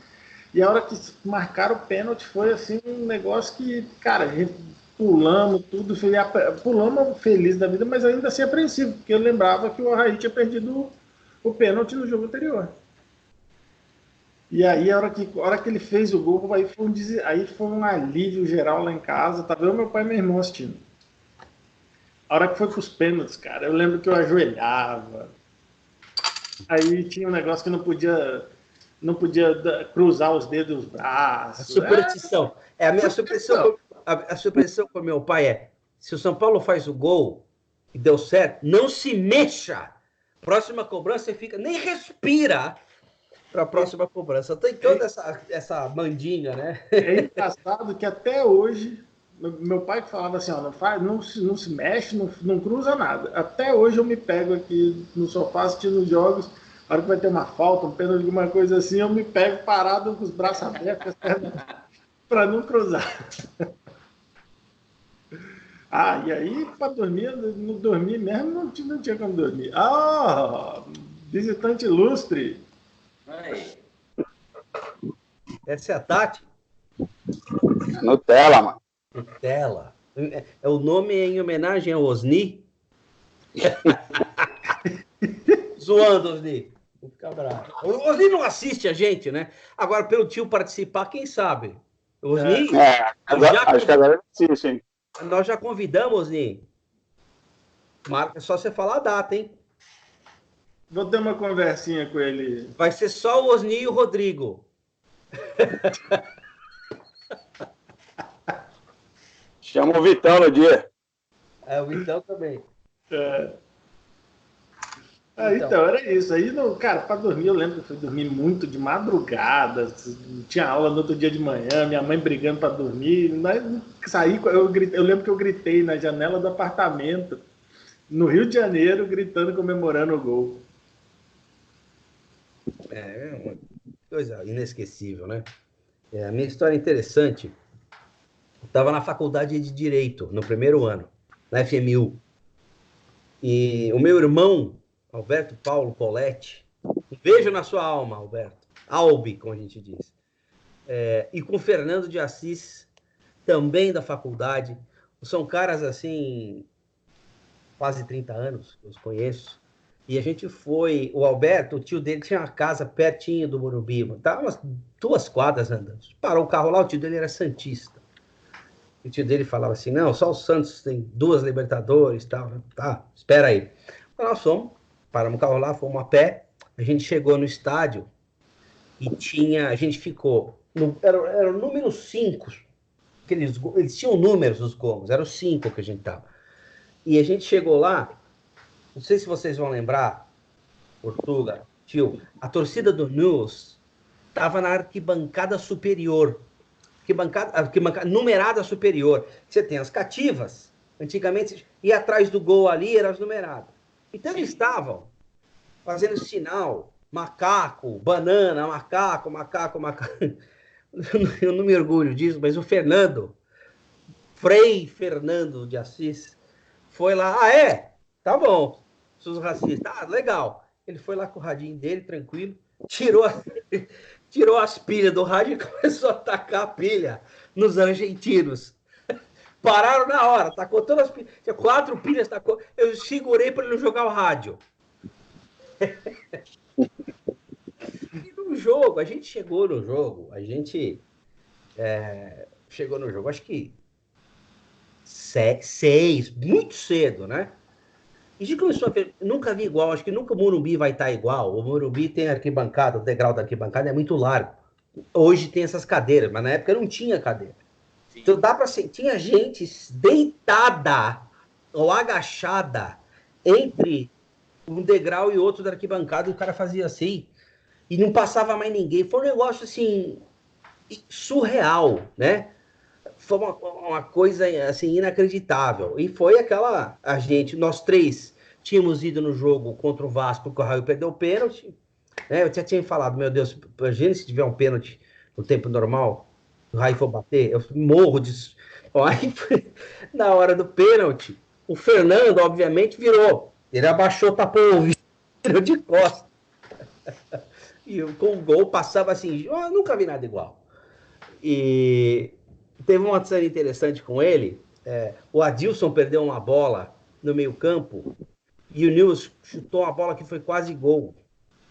E a hora que marcaram o pênalti foi assim um negócio que, cara, a gente pulamos tudo, pulamos feliz da vida, mas ainda assim apreensivo, porque eu lembrava que o Arraiá tinha perdido o pênalti no jogo anterior. E aí, a hora que ele fez o gol, aí foi um alívio geral lá em casa. Tava eu, meu pai e meu irmão assistindo. A hora que foi pros pênaltis, cara, eu lembro que eu ajoelhava. Aí tinha um negócio que não podia cruzar os dedos dos braços. A superstição. A minha superstição. A superstição com meu pai é: se o São Paulo faz o gol e deu certo, não se mexa. Próxima cobrança, você fica, nem respira para a próxima cobrança. Tem toda essa mandinga, né? É engraçado que até hoje, meu pai falava assim, ó, não se mexe, não cruza nada. Até hoje eu me pego aqui no sofá assistindo os jogos, a hora que vai ter uma falta, um pênalti, alguma coisa assim, eu me pego parado com os braços abertos para não cruzar. E aí, para dormir, não dormir mesmo, não tinha como dormir. Visitante ilustre. Aí. Essa é a Tati? Nutella, mano. Nutella. É o nome em homenagem ao Osni? Zoando, Osni. O Osni não assiste a gente, né? Agora, pelo tio participar, quem sabe? Osni? Acho que agora sim, sim. Nós já convidamos, Osni. Marca, é só você falar a data, hein? Vou ter uma conversinha com ele. Vai ser só o Osni e o Rodrigo. Chama o Vitão no dia. O Vitão também. Então, era isso. Aí, cara, para dormir, eu lembro que eu fui dormir muito de madrugada. Tinha aula no outro dia de manhã, minha mãe brigando para dormir. Mas saí, eu lembro que eu gritei na janela do apartamento, no Rio de Janeiro, gritando, comemorando o gol. É uma coisa inesquecível, né? A minha história é interessante. Eu estava na faculdade de Direito, no primeiro ano, na FMU. E o meu irmão, Alberto Paulo Poletti, um beijo na sua alma, Alberto. Albi, como a gente diz. E com o Fernando de Assis, também da faculdade. São caras, assim, quase 30 anos, eu os conheço. E a gente foi... O Alberto, o tio dele, tinha uma casa pertinho do Morumbi. Estava umas 2 quadras andando. Parou o carro lá, o tio dele era santista. O tio dele falava assim, não, só o Santos tem 2 Libertadores e tal. Tá, espera aí. Então, nós fomos, paramos o carro lá, fomos a pé. A gente chegou no estádio e a gente ficou... Era o número 5. Eles tinham números dos gomos, eram 5 que a gente tava. E a gente chegou lá, não sei se vocês vão lembrar, Portuga, tio, a torcida do News estava na arquibancada superior. Arquibancada numerada superior. Você tem as cativas, antigamente, e atrás do gol ali eram as numeradas. Então eles estavam fazendo sinal, macaco, banana, macaco. Eu não me orgulho disso, mas o Frei Fernando de Assis, foi lá, tá bom, seus racistas, legal. Ele foi lá com o radinho dele, tranquilo, tirou as pilhas do rádio e começou a tacar a pilha nos argentinos. Pararam na hora, tacou todas as pilhas. Tinha 4 pilhas, tacou. Eu segurei para ele não jogar o rádio. E no jogo, a gente chegou no jogo, acho que 6, muito cedo, né? E a gente começou a ver, nunca vi igual, acho que nunca o Morumbi vai estar igual. O Morumbi tem arquibancada, o degrau da arquibancada é muito largo. Hoje tem essas cadeiras, mas na época não tinha cadeira. Sim. Então dá para ser, tinha gente deitada ou agachada entre um degrau e outro da arquibancada, e o cara fazia assim, e não passava mais ninguém. Foi um negócio assim surreal, né? Foi uma coisa assim inacreditável. E foi nós 3 tínhamos ido no jogo contra o Vasco, que o Raio perdeu o pênalti, né? Eu já tinha falado, meu Deus, imagina se tiver um pênalti no tempo normal, o Raio for bater, eu morro de... Aí, na hora do pênalti, o Fernando, obviamente, virou. Ele abaixou, tapou o vidro de costas. E com o gol passava assim, eu nunca vi nada igual. E teve uma cena interessante com ele. O Adilson perdeu uma bola no meio-campo e o Nils chutou uma bola que foi quase gol.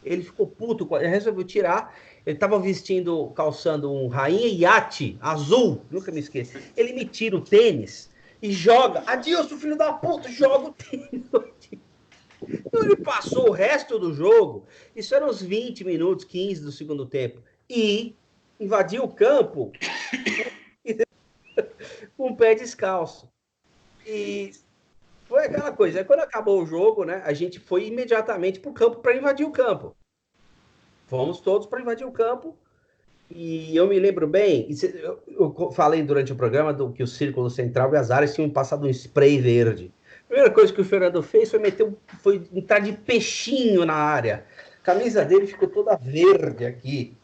Ele ficou puto, ele resolveu tirar. Ele estava calçando um Rainha Iate azul, nunca me esqueço. Ele me tira o tênis e joga. Adilson, filho da puta, joga o tênis. Então ele passou o resto do jogo, isso eram uns 20 minutos, 15 do segundo tempo, e invadiu o campo com o pé descalço. E foi aquela coisa. Aí, quando acabou o jogo, né, a gente foi imediatamente para o campo para invadir o campo. Fomos todos para invadir o campo. E eu me lembro bem, eu falei durante o programa que o Círculo Central e as áreas tinham passado um spray verde. A primeira coisa que o Fernando fez foi entrar de peixinho na área. A camisa dele ficou toda verde aqui.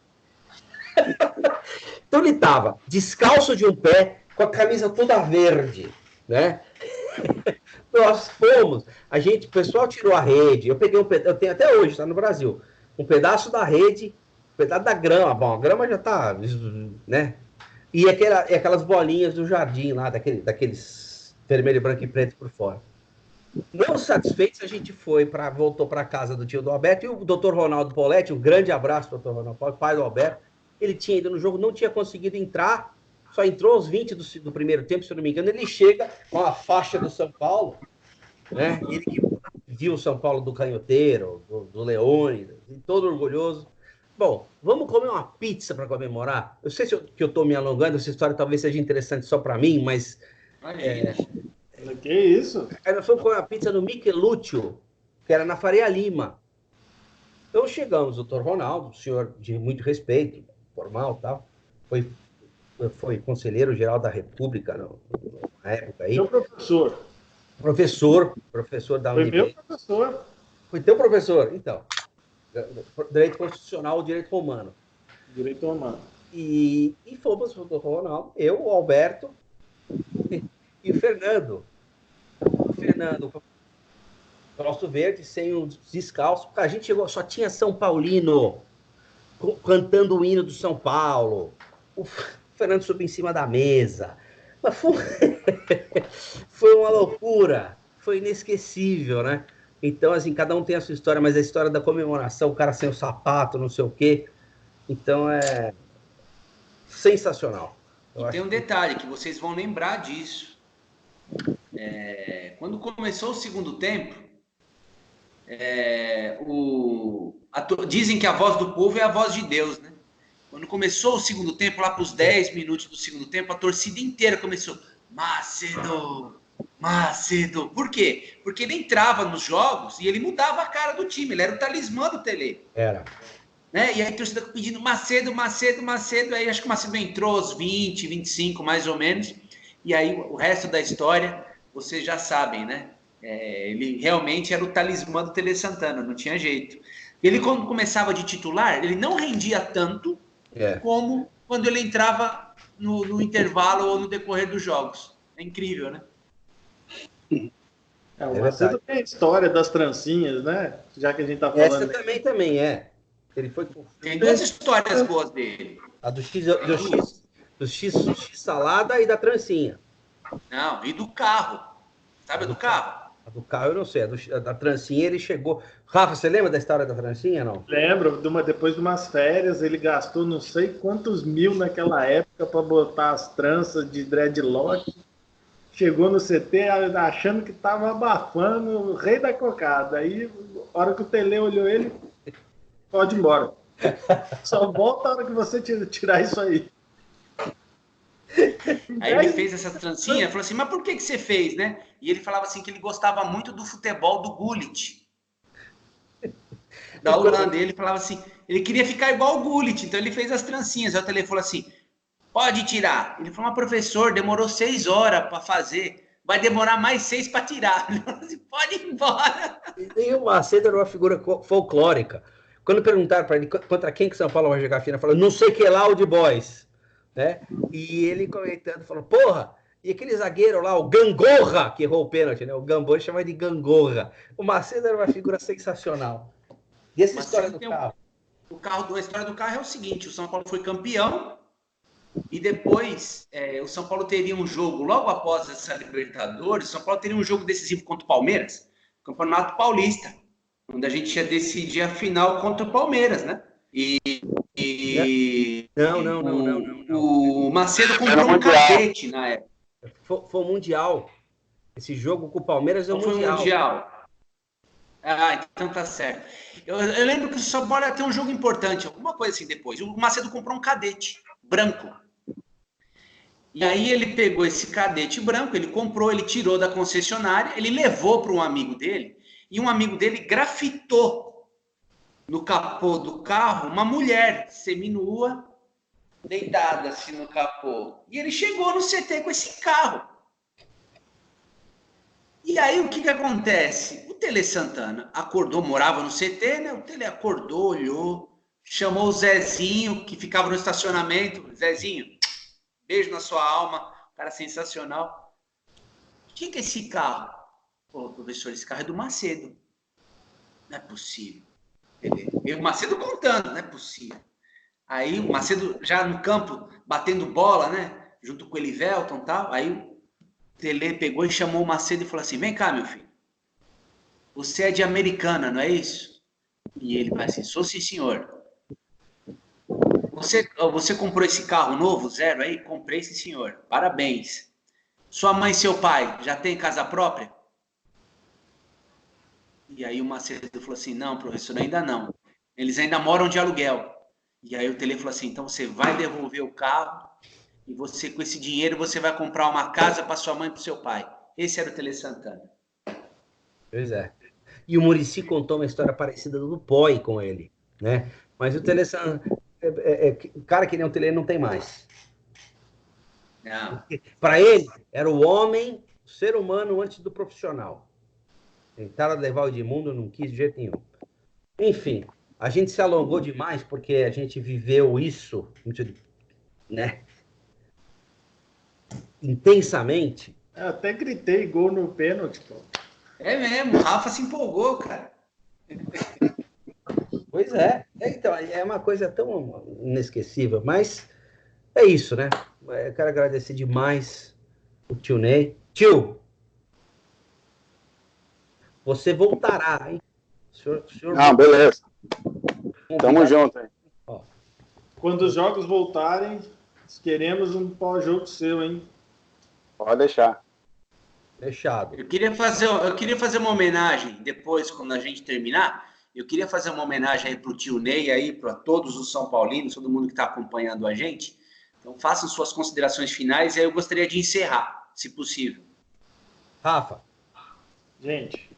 Então ele estava descalço de um pé, com a camisa toda verde, né? Nós fomos. O pessoal tirou a rede. Eu peguei eu tenho até hoje, está no Brasil, um pedaço da rede, um pedaço da grama. Bom, a grama já está, né? E aquelas bolinhas do jardim lá, daqueles vermelho, branco e preto por fora. Não satisfeitos, a gente voltou para a casa do tio do Alberto e o doutor Ronaldo Poletti, um grande abraço, doutor Ronaldo Poletti, pai do Alberto, ele tinha ido no jogo, não tinha conseguido entrar, só entrou aos 20 do primeiro tempo, se eu não me engano, ele chega com a faixa do São Paulo, né? Ele que viu o São Paulo do Canhoteiro, do Leone, todo orgulhoso. Bom, vamos comer uma pizza para comemorar? Eu sei que eu estou me alongando, essa história talvez seja interessante só para mim, mas... Que isso? Aí nós fomos comer uma pizza no Michelúcio, que era na Faria Lima. Então chegamos, doutor Ronaldo, senhor de muito respeito, formal e tal, foi conselheiro geral da República na época aí. Meu professor. Professor da Foi meu professor. Foi teu professor, então. Direito constitucional ou direito romano. Direito romano. E fomos o doutor Ronaldo, eu, o Alberto e o Fernando. Troço verde, sem os descalços. A gente chegou, só tinha São Paulino cantando o hino do São Paulo. O Fernando subiu em cima da mesa. Mas foi uma loucura. Foi inesquecível, né? Então, assim, cada um tem a sua história, mas a história da comemoração, o cara sem o sapato, não sei o quê. Então, é sensacional. E tem um detalhe, que vocês vão lembrar disso. Quando começou o segundo tempo, dizem que a voz do povo é a voz de Deus, né? Quando começou o segundo tempo, lá para os 10 minutos do segundo tempo, a torcida inteira começou: Macedo, Macedo. Por quê? Porque ele entrava nos jogos e ele mudava a cara do time, ele era o talismã do Tele. Era. Né? E aí a torcida pedindo Macedo, Macedo, Macedo. Aí acho que o Macedo entrou aos 20, 25 mais ou menos. E aí o resto da história, vocês já sabem, né? Ele realmente era o talismã do Tele Santana, não tinha jeito. Ele, quando começava de titular, ele não rendia tanto como quando ele entrava no intervalo ou no decorrer dos jogos. É incrível, né? O Macedo tem a história das trancinhas, né? Já que a gente tá falando. Essa também é. Ele foi... Tem duas histórias boas dele. A do X salada e da trancinha. Não, e do carro. Sabe a do carro? A do carro eu não sei. A da trancinha ele chegou... Rafa, você lembra da história da trancinha, não? Lembro. Depois de umas férias, ele gastou não sei quantos mil naquela época para botar as tranças de dreadlock. Chegou no CT achando que estava abafando o rei da cocada. Aí, a hora que o Tele olhou ele, pode ir embora. Só volta a hora que você tirar isso aí. Aí ele fez essa trancinha, falou assim, mas por que você fez, né? E ele falava assim que ele gostava muito do futebol do Gullit. Da Holanda. Ele falava assim, ele queria ficar igual o Gullit, então ele fez as trancinhas. Aí o Tele falou assim, pode tirar. Ele falou, mas professor, demorou 6 horas para fazer. Vai demorar mais 6 para tirar. Ele falou assim, pode ir embora. E o Macedo era uma figura folclórica. Quando perguntaram para ele contra quem que São Paulo vai jogar a final, falou, não sei que lá, o de Boys. Né? E ele comentando, falou, porra, e aquele zagueiro lá, o Gangorra, que errou o pênalti, né? O Gambô chama de Gangorra. O Macedo era uma figura sensacional. E essa história do carro? A história do carro é o seguinte, o São Paulo foi campeão, e depois o São Paulo teria um jogo, logo após essa Libertadores, o São Paulo teria um jogo decisivo contra o Palmeiras, Campeonato Paulista, onde a gente ia decidir a final contra o Palmeiras, né? Não. O Macedo comprou um cadete na época. Foi o Mundial. Esse jogo com o Palmeiras é o Mundial. Ah, então tá certo. Eu lembro que o São Paulo ia ter um jogo importante, alguma coisa assim depois. O Macedo comprou um cadete branco. E aí ele pegou esse cadete branco, ele comprou, ele tirou da concessionária, ele levou para um amigo dele, e um amigo dele grafitou no capô do carro uma mulher seminua, deitada assim no capô. E ele chegou no CT com esse carro. E aí o que acontece? O Tele Santana acordou, morava no CT, né? O Tele acordou, olhou, chamou o Zezinho, que ficava no estacionamento. Zezinho, beijo na sua alma, cara sensacional. quem que é esse carro? Pô, professor, esse carro é do Macedo. Não é possível. E o Macedo contando, não é possível. Aí o Macedo já no campo, batendo bola, né? Junto com o Elivelton e tal. Aí o Tele pegou e chamou o Macedo e falou assim, vem cá, meu filho. Você é de Americana, não é isso? E ele vai assim, sou sim, senhor. Você comprou esse carro novo, zero aí? Comprei, sim, senhor. Parabéns. Sua mãe e seu pai já têm casa própria? E aí o Macedo falou assim, não, professor, ainda não. Eles ainda moram de aluguel. E aí o Tele falou assim, então você vai devolver o carro e você, com esse dinheiro, você vai comprar uma casa para sua mãe e para o seu pai. Esse era o Tele Santana. Pois é. E o Muricy contou uma história parecida do Poi com ele, né? Mas o Tele Santana, cara que nem o Tele não tem mais. Não. Para ele, era o homem, o ser humano antes do profissional. Tentaram levar o Edmundo, não quis de jeito nenhum. Enfim, a gente se alongou demais porque a gente viveu isso, né? Intensamente. Eu até gritei gol no pênalti, pô. É mesmo, o Rafa se empolgou, cara. Pois é. Então, é uma coisa tão inesquecível, mas é isso, né? Eu quero agradecer demais o tio Ney. Tio, você voltará, hein? Senhor Não, beleza. Tamo junto aí. Quando os jogos voltarem, queremos um pós-jogo seu, hein? Pode deixar. Fechado. Eu queria fazer uma homenagem depois, quando a gente terminar. Eu queria fazer uma homenagem aí para o tio Ney, aí, para todos os São Paulinos, todo mundo que está acompanhando a gente. Então, façam suas considerações finais e aí eu gostaria de encerrar, se possível. Rafa. Gente,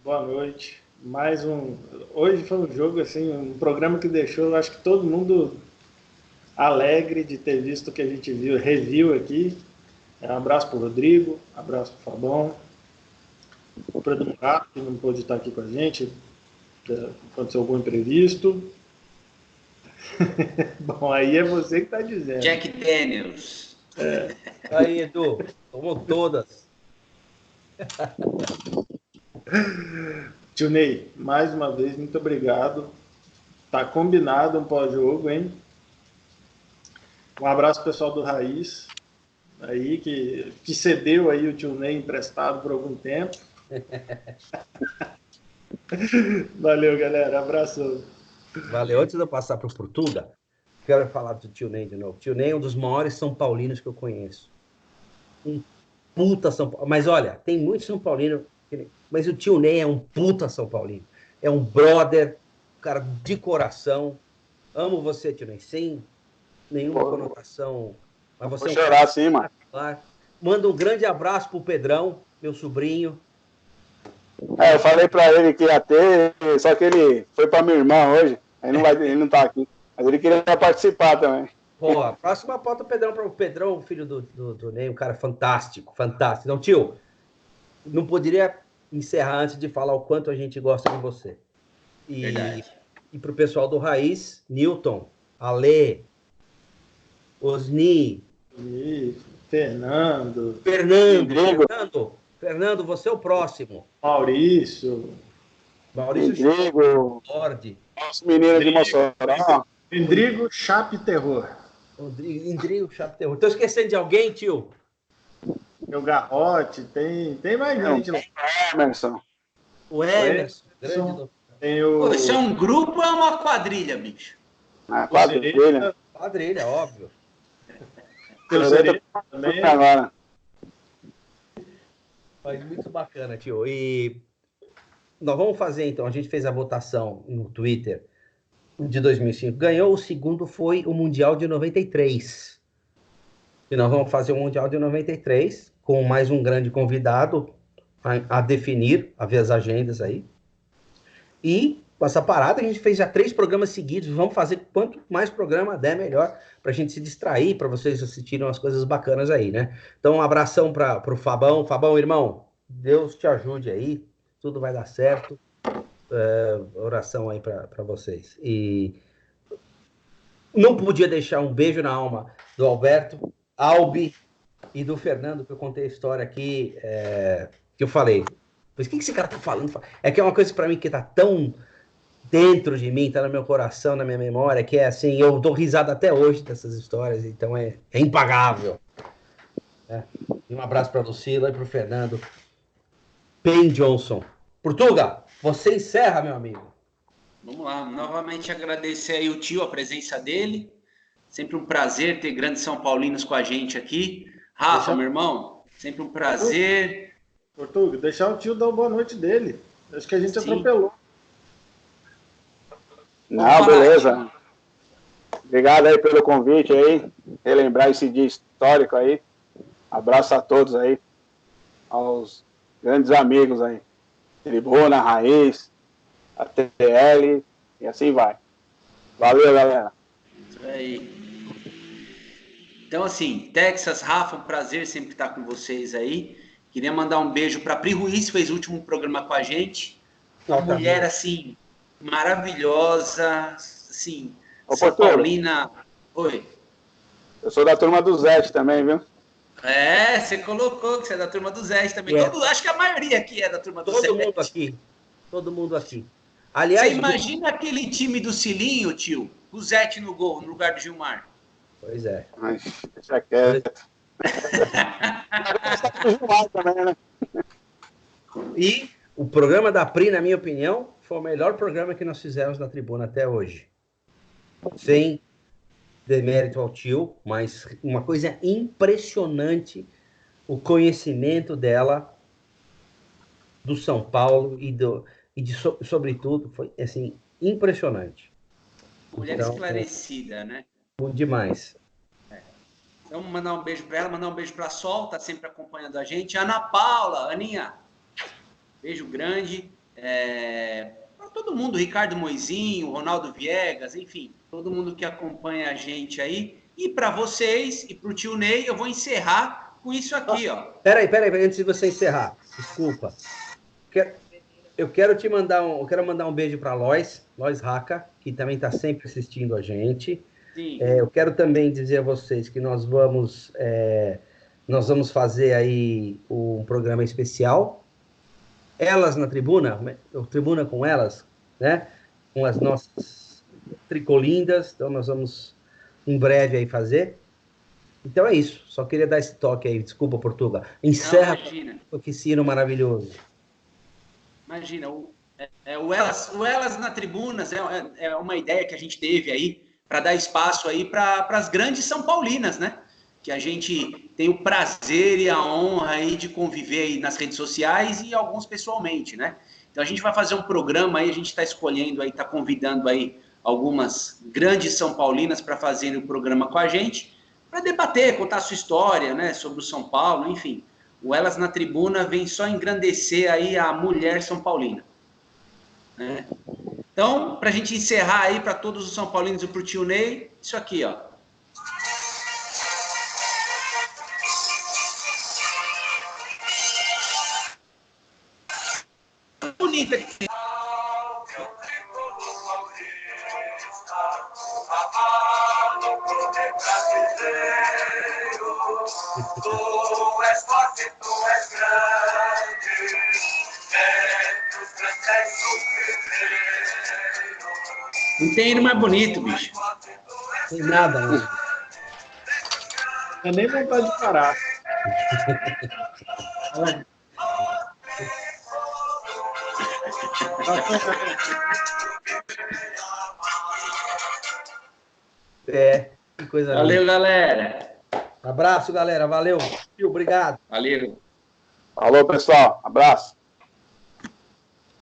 boa noite. Hoje foi um jogo, assim, um programa que deixou, acho que todo mundo alegre de ter visto o que a gente reviu aqui. Um abraço para o Rodrigo, um abraço para o Fabão, para o Edu Rato, que não pôde estar aqui com a gente, aconteceu algum imprevisto. Bom, aí é você que está dizendo. Jack Daniels. Aí, Edu, tomou todas. Tio Ney, mais uma vez, muito obrigado. Tá combinado um pós-jogo, hein? Um abraço pessoal do Raiz, aí que cedeu aí o tio Ney emprestado por algum tempo. Valeu, galera. Abraço. Valeu. Antes de eu passar para o Portuga, quero falar do tio Ney de novo. Tio Ney é um dos maiores São Paulinos que eu conheço. Um puta São Paulo. Mas olha, tem muitos São Paulinos, mas o tio Ney é um puta São Paulino. É um brother, cara de coração. Amo você, tio Ney, sem nenhuma conotação. Mas você Vou chorar assim, mano. Manda um grande abraço pro Pedrão, meu sobrinho. Eu falei pra ele que ia ter, só que ele foi pra minha irmã hoje. Ele não tá aqui. Mas ele queria participar também. Pô, a próxima pauta, o Pedrão, o filho do Ney, um cara fantástico, fantástico. Então, tio, não poderia encerrar antes de falar o quanto a gente gosta de você. E pro pessoal do Raiz, Newton, Ale, Osni, Fernando, você é o próximo. Maurício, Rodrigo, nosso menino de Mossoró. Rodrigo Chape Terror. Rodrigo Chape Terror. Tô esquecendo de alguém, tio? Meu Garrote, tem mais gente lá. Emerson. O Emerson. Tem o... Isso é um grupo ou é uma quadrilha, bicho? Quadrilha. Quadrilha, óbvio. Tem o Sereta também. Agora. Mas muito bacana, tio. E nós vamos fazer, então, a gente fez a votação no Twitter de 2005. Ganhou, o segundo foi o Mundial de 93. E nós vamos fazer o Mundial de 93 com mais um grande convidado a definir, a ver as agendas aí. E com essa parada, a gente fez já 3 programas seguidos. Vamos fazer quanto mais programa der, melhor, para a gente se distrair, para vocês assistirem umas coisas bacanas aí, né? Então, um abração para o Fabão. Fabão, irmão, Deus te ajude aí, tudo vai dar certo. Oração aí para vocês. E não podia deixar um beijo na alma do Alberto, Albi, e do Fernando, que eu contei a história aqui, que eu falei. Mas o que esse cara tá falando? É que é uma coisa para mim que tá tão dentro de mim, tá no meu coração, na minha memória, que é assim, eu dou risada até hoje dessas histórias, então é impagável. Né? E um abraço para a Lucila e para o Fernando. Pen Johnson. Portuga, você encerra, meu amigo. Vamos lá, novamente agradecer aí o tio, a presença dele. Sempre um prazer ter grandes São Paulinos com a gente aqui. Rafa, meu irmão, sempre um prazer. Portuga, deixar o tio dar uma boa noite dele. Acho que a gente atropelou. Não, beleza. Obrigado aí pelo convite aí. Relembrar esse dia histórico aí. Abraço a todos aí. Aos grandes amigos aí. Tribuna, Raiz, a TL e assim vai. Valeu, galera. Isso aí. Então, assim, Texas, Rafa, um prazer sempre estar com vocês aí. Queria mandar um beijo para a Pri Ruiz, fez o último programa com a gente. Uma mulher, assim, maravilhosa, assim, São Paulina. Oi. Eu sou da turma do Zete também, viu? Você colocou que você é da turma do Zete também. Acho que a maioria aqui é da turma do Zete. Todo mundo aqui. Aliás, você imagina aquele time do Cilinho, tio? O Zete no gol, no lugar do Gilmar. Pois é. Mas, deixa quieto. E o programa da Pri, na minha opinião, foi o melhor programa que nós fizemos na Tribuna até hoje. Sem demérito ao tio, mas uma coisa impressionante, o conhecimento dela do São Paulo sobretudo, foi assim, impressionante. Mulher esclarecida, né? Demais. Então, mandar um beijo para ela, mandar um beijo para a Sol, tá sempre acompanhando a gente. Ana Paula, Aninha, beijo grande. Para todo mundo, Ricardo Moizinho, Ronaldo Viegas, enfim, todo mundo que acompanha a gente aí. E para vocês e para o tio Ney, eu vou encerrar com isso aqui, ó. Peraí, antes de você encerrar, desculpa. Eu quero mandar um beijo para Lois Raca, que também está sempre assistindo a gente. Eu quero também dizer a vocês que nós vamos fazer aí um programa especial. Elas na Tribuna, Tribuna com elas, né? Com as nossas tricolindas. Então, nós vamos em breve aí fazer. Então é isso. Só queria dar esse toque aí. Desculpa, Portuga. Encerra com esse sino maravilhoso. Imagina, o Elas na Tribuna é uma ideia que a gente teve aí para dar espaço aí para as grandes São Paulinas, né? Que a gente tem o prazer e a honra aí de conviver aí nas redes sociais e alguns pessoalmente, né? Então a gente vai fazer um programa aí, a gente está escolhendo aí, está convidando aí algumas grandes São Paulinas para fazerem o programa com a gente, para debater, contar a sua história, né? Sobre o São Paulo, enfim. O Elas na Tribuna vem só engrandecer aí a mulher São Paulina. Né? Então, para a gente encerrar aí para todos os São Paulinos e para o tio Ney, isso aqui, ó. Bonita aqui. Tu és forte, tu és grande, entre os não tem ele mais bonito, bicho. Tem nada, né? Não é nem vontade de parar. Que coisa Valeu, linda. Galera. Abraço, galera. Valeu. Obrigado. Valeu. Falou, pessoal. Abraço.